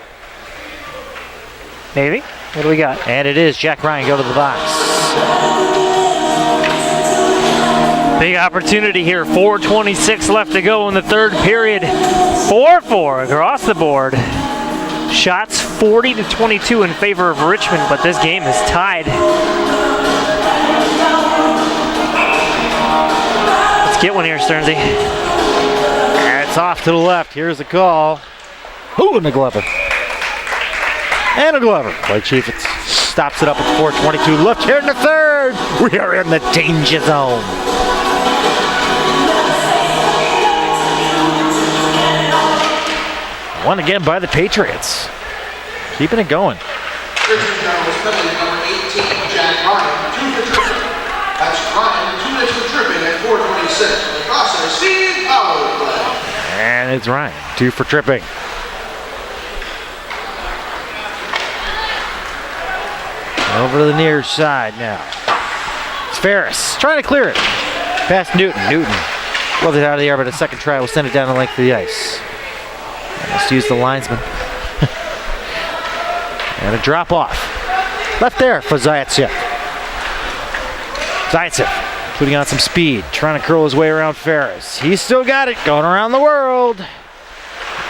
Maybe. What do we got? And it is Jack Ryan go to the box. Big opportunity here. 4:26 left to go in the third period. 4-4 across the board. Shots 40-22 in favor of Richmond, but this game is tied. Let's get one here, Stearnsy. And it's off to the left. Here's the call. Ooh, and a Glover. And a Glover by Chiefitz. Stops it up at 4:22 left here in the third. We are in the danger zone. One again by the Patriots. Keeping it going. Richmond Generals penalty number 18, Jack Ryan, 2 for tripping. That's Ryan, 2 minutes for tripping at 4:26. The crosser, Steve power play. And it's Ryan, 2 for tripping. Over to the near side now. It's Ferris trying to clear it. Past Newton. Newton loved it out of the air, but a second try will send it down the length of the ice. Let's use the linesman. And a drop off. Left there for Zaitsev. Zaitsev putting on some speed, trying to curl his way around Ferris. He's still got it, going around the world.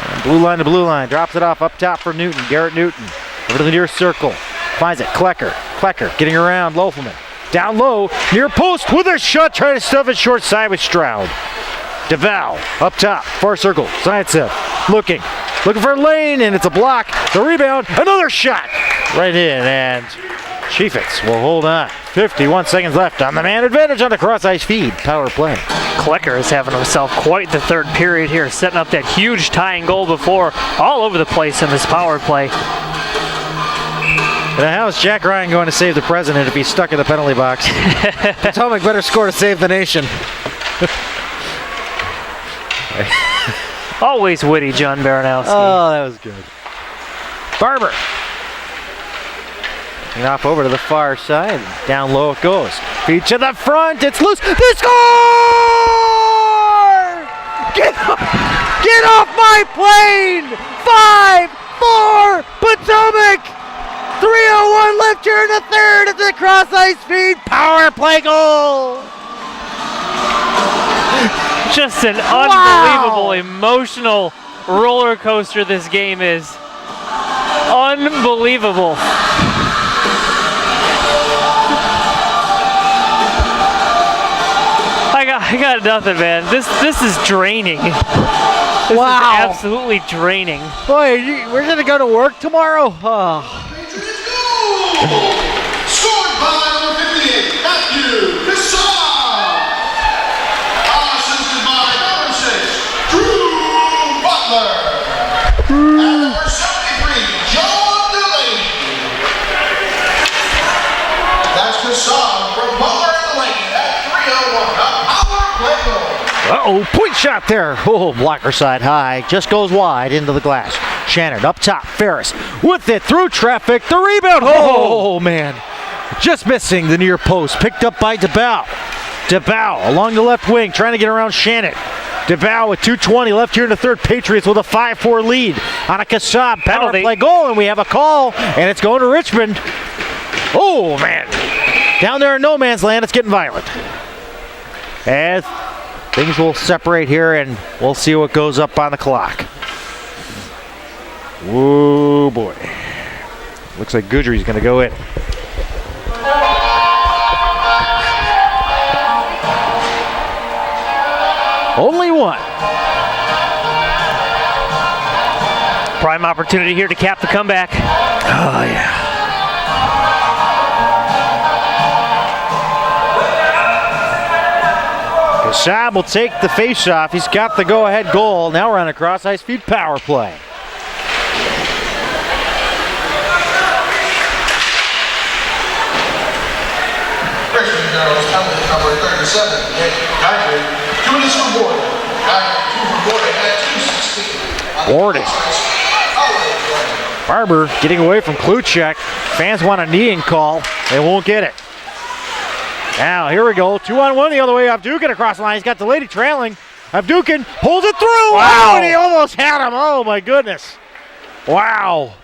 And blue line to blue line, drops it off up top for Newton. Garrett Newton over to the near circle. Finds it, Klecker. Klecker getting around Lofelman. Down low, near post with a shot, trying to stuff it short side with Stroud. DeVal up top, far circle. Zaitsev looking for a lane, and it's a block. The rebound, another shot right in, and Chiefitz will hold on. 51 seconds left on the man advantage on the cross ice feed. Power play. Klecker is having himself quite the third period here, setting up that huge tying goal before, all over the place in this power play. Now, how is Jack Ryan going to save the president if he's stuck in the penalty box? Potomac better score to save the nation. Always witty, John Baranowski. Oh, that was good. Barber. And off over to the far side. Down low it goes. Feed to the front. It's loose. They score! Get off my plane! 5-4 Potomac! 3:01 left here in the third. It's a cross ice feed. Power play goal! Just an unbelievable, emotional roller coaster this game is. Unbelievable. I got nothing, man. This is draining. This is absolutely draining. Boy, we're gonna go to work tomorrow. Oh. Scored by number 58, Matthew Cassar. Assisted by number 6, Drew Butler. And number 73, John Delaney. That's Cassar from Butler and Delaney at 3:01. A power play goal. Uh-oh, point shot there. Oh, blocker side high. Just goes wide into the glass. Shannon up top. Ferris with it through traffic. The rebound. Oh, man. Just missing the near post. Picked up by DeBow. DeBow along the left wing trying to get around Shannon. DeBow with 2:20 left here in the third. Patriots with a 5-4 lead on a Kassab power play goal. And we have a call. And it's going to Richmond. Oh, man. Down there in no man's land. It's getting violent. As things will separate here, and we'll see what goes up on the clock. Whoa, boy. Looks like Goodry's going to go in. Only one. Prime opportunity here to cap the comeback. Oh, yeah. Kassab will take the face-off. He's got the go-ahead goal. Now we're on a cross-ice feed power play. Richmond Girls penalty number 37, Nick Geiger. 2 minutes from Gordon. Geiger, 2 from Gordon at 2:16. Gordon. Barber getting away from Kluchek. Fans want a kneeing call. They won't get it. Now, here we go. 2-on-1 the other way. Abdukin across the line. He's got the lady trailing. Abdukin pulls it through. Wow, and he almost had him. Oh, my goodness. Wow.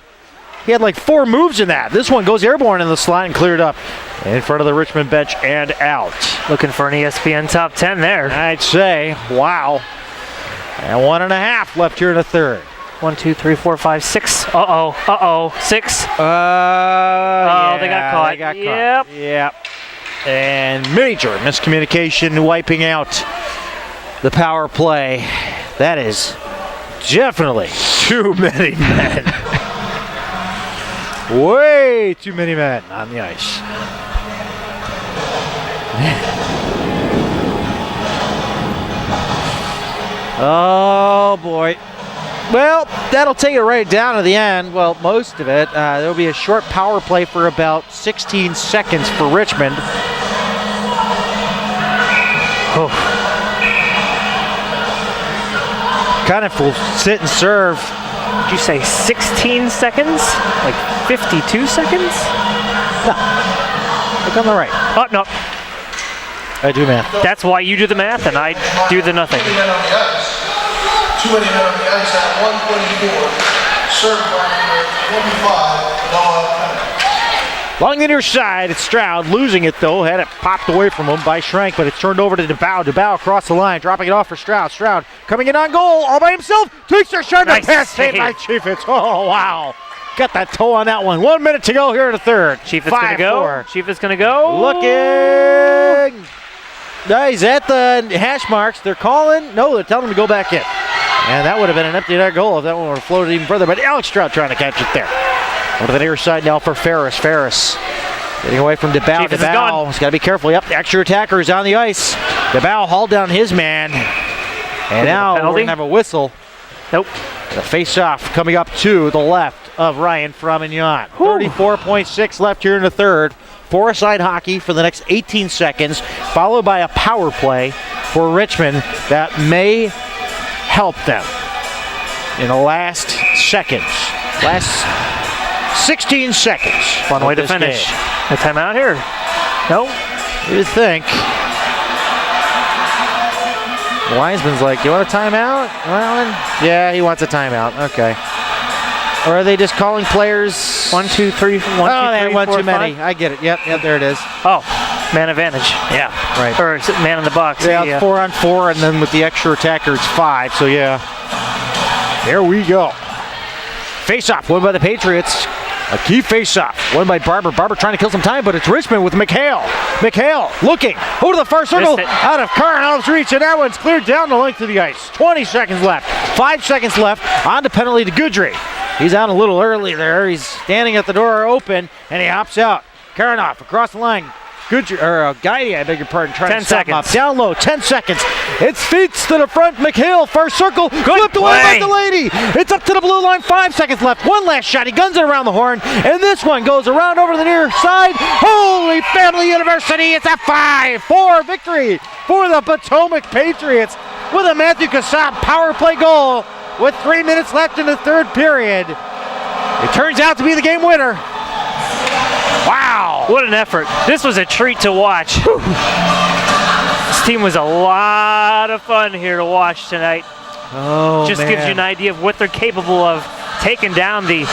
He had like 4 moves in that. This one goes airborne in the slot and cleared up in front of the Richmond bench and out. Looking for an ESPN top 10 there. I'd say. Wow. And 1.5 left here in the third. 1, 2, 3, 4, 5, 6. Uh-oh. 6. They got caught. They got caught. Yep. And major miscommunication wiping out the power play. That is definitely too many men. Way too many men on the ice. Oh, boy. Well, that'll take it right down to the end. Well, most of it. There'll be a short power play for about 16 seconds for Richmond. Oh. Kind of will sit and serve. Did you say 16 seconds? Like 52 seconds? No. Look on the right. Oh, no. I do math. That's why you do the math and I do the nothing. 2 many men on the ice. 2 many men on the ice at 1:24. Served by number 25, Noah Penner. Along the near side, it's Stroud losing it though. Had it popped away from him by Schrank, but it's turned over to DeBow. DeBow across the line, dropping it off for Stroud. Stroud coming in on goal all by himself. Takes their shot. Nice Pass saved by Chiefitz. Oh, wow. Got that toe on that one. 1 minute to go here in the third. Chiefitz going to go. Chiefitz going to go. Looking. No, he's at the hash marks. They're calling. No, they're telling him to go back in. And that would have been an empty net goal if that one would have floated even further. But Alex Stroud trying to catch it there. Over the near side now for Ferris. Ferris getting away from DeBow. DeBow has got to be careful. Yep, the extra attacker is on the ice. DeBow hauled down his man. And now we're going to have a whistle. Nope. The face-off coming up to the left of Ryan Frominant. 34.6 left here in the third. Four-a-side hockey for the next 18 seconds, followed by a power play for Richmond that may help them in the last seconds. Last 16 seconds. Fun way to finish. A timeout here? Nope. You'd think. Wiseman's like, you want a timeout, Alan? Yeah, he wants a timeout. Okay. Or are they just calling players? 1, 2, 3, 1, 2, 3, they had one 4, too many. 5? I get it. Yep, there it is. Oh, man advantage. Yeah, right. Or is it man in the box? Yeah, it's 4-on-4, and then with the extra attacker, it's 5. So yeah, there we go. Face-off, won by the Patriots. A key face-off, won by Barber. Barber trying to kill some time, but it's Richmond with McHale. McHale looking over to the far circle, out of Carnell's reach, and that one's cleared down the length of the ice. 20 seconds left, 5 seconds left, on to penalty to Goodry. He's out a little early there. He's standing at the door open, and he hops out. Karanoff across the line. Guidey, I beg your pardon, trying to stop him up. Down low, 10 seconds. It's feats to the front. McHale, far circle, flipped away by the lady. It's up to the blue line, 5 seconds left. One last shot. He guns it around the horn, and this one goes around over the near side. Holy Family University, it's a 5-4 victory for the Potomac Patriots with a Matthew Kassab power play goal with 3 minutes left in the third period. It turns out to be the game winner. Wow. What an effort. This was a treat to watch. This team was a lot of fun here to watch tonight. Oh, Just man. gives you an idea of what they're capable of, taking down the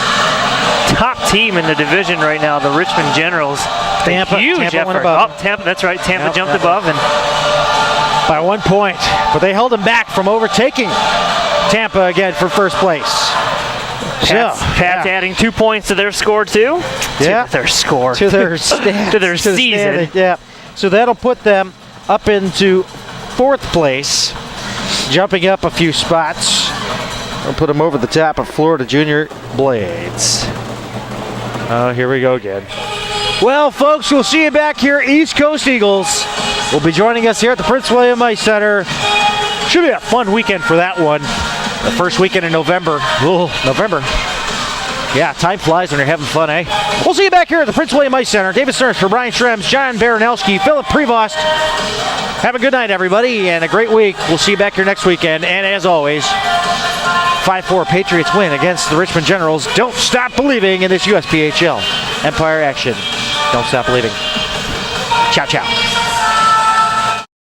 top team in the division right now, the Richmond Generals. Tampa Huge went effort. above. Oh, Tampa, that's right. Tampa jumped above. And by 1 point, but they held him back from overtaking Tampa again for first place. Pat's adding 2 points to their score too. Yeah, to their score. To their stats. To their season. Yeah. So that'll put them up into 4th place, jumping up a few spots. We'll put them over the top of Florida Junior Blades. Oh, here we go again. Well, folks, we'll see you back here. East Coast Eagles will be joining us here at the Prince William Ice Center. Should be a fun weekend for that one. The first weekend in November. Ooh, November. Yeah, time flies when you're having fun, eh? We'll see you back here at the Prince William Ice Center. David Stearns for Brian Schrems, John Baranowski, Philip Prevost. Have a good night, everybody, and a great week. We'll see you back here next weekend. And as always, 5-4 Patriots win against the Richmond Generals. Don't stop believing in this USPHL Empire action. Don't stop believing. Ciao, ciao.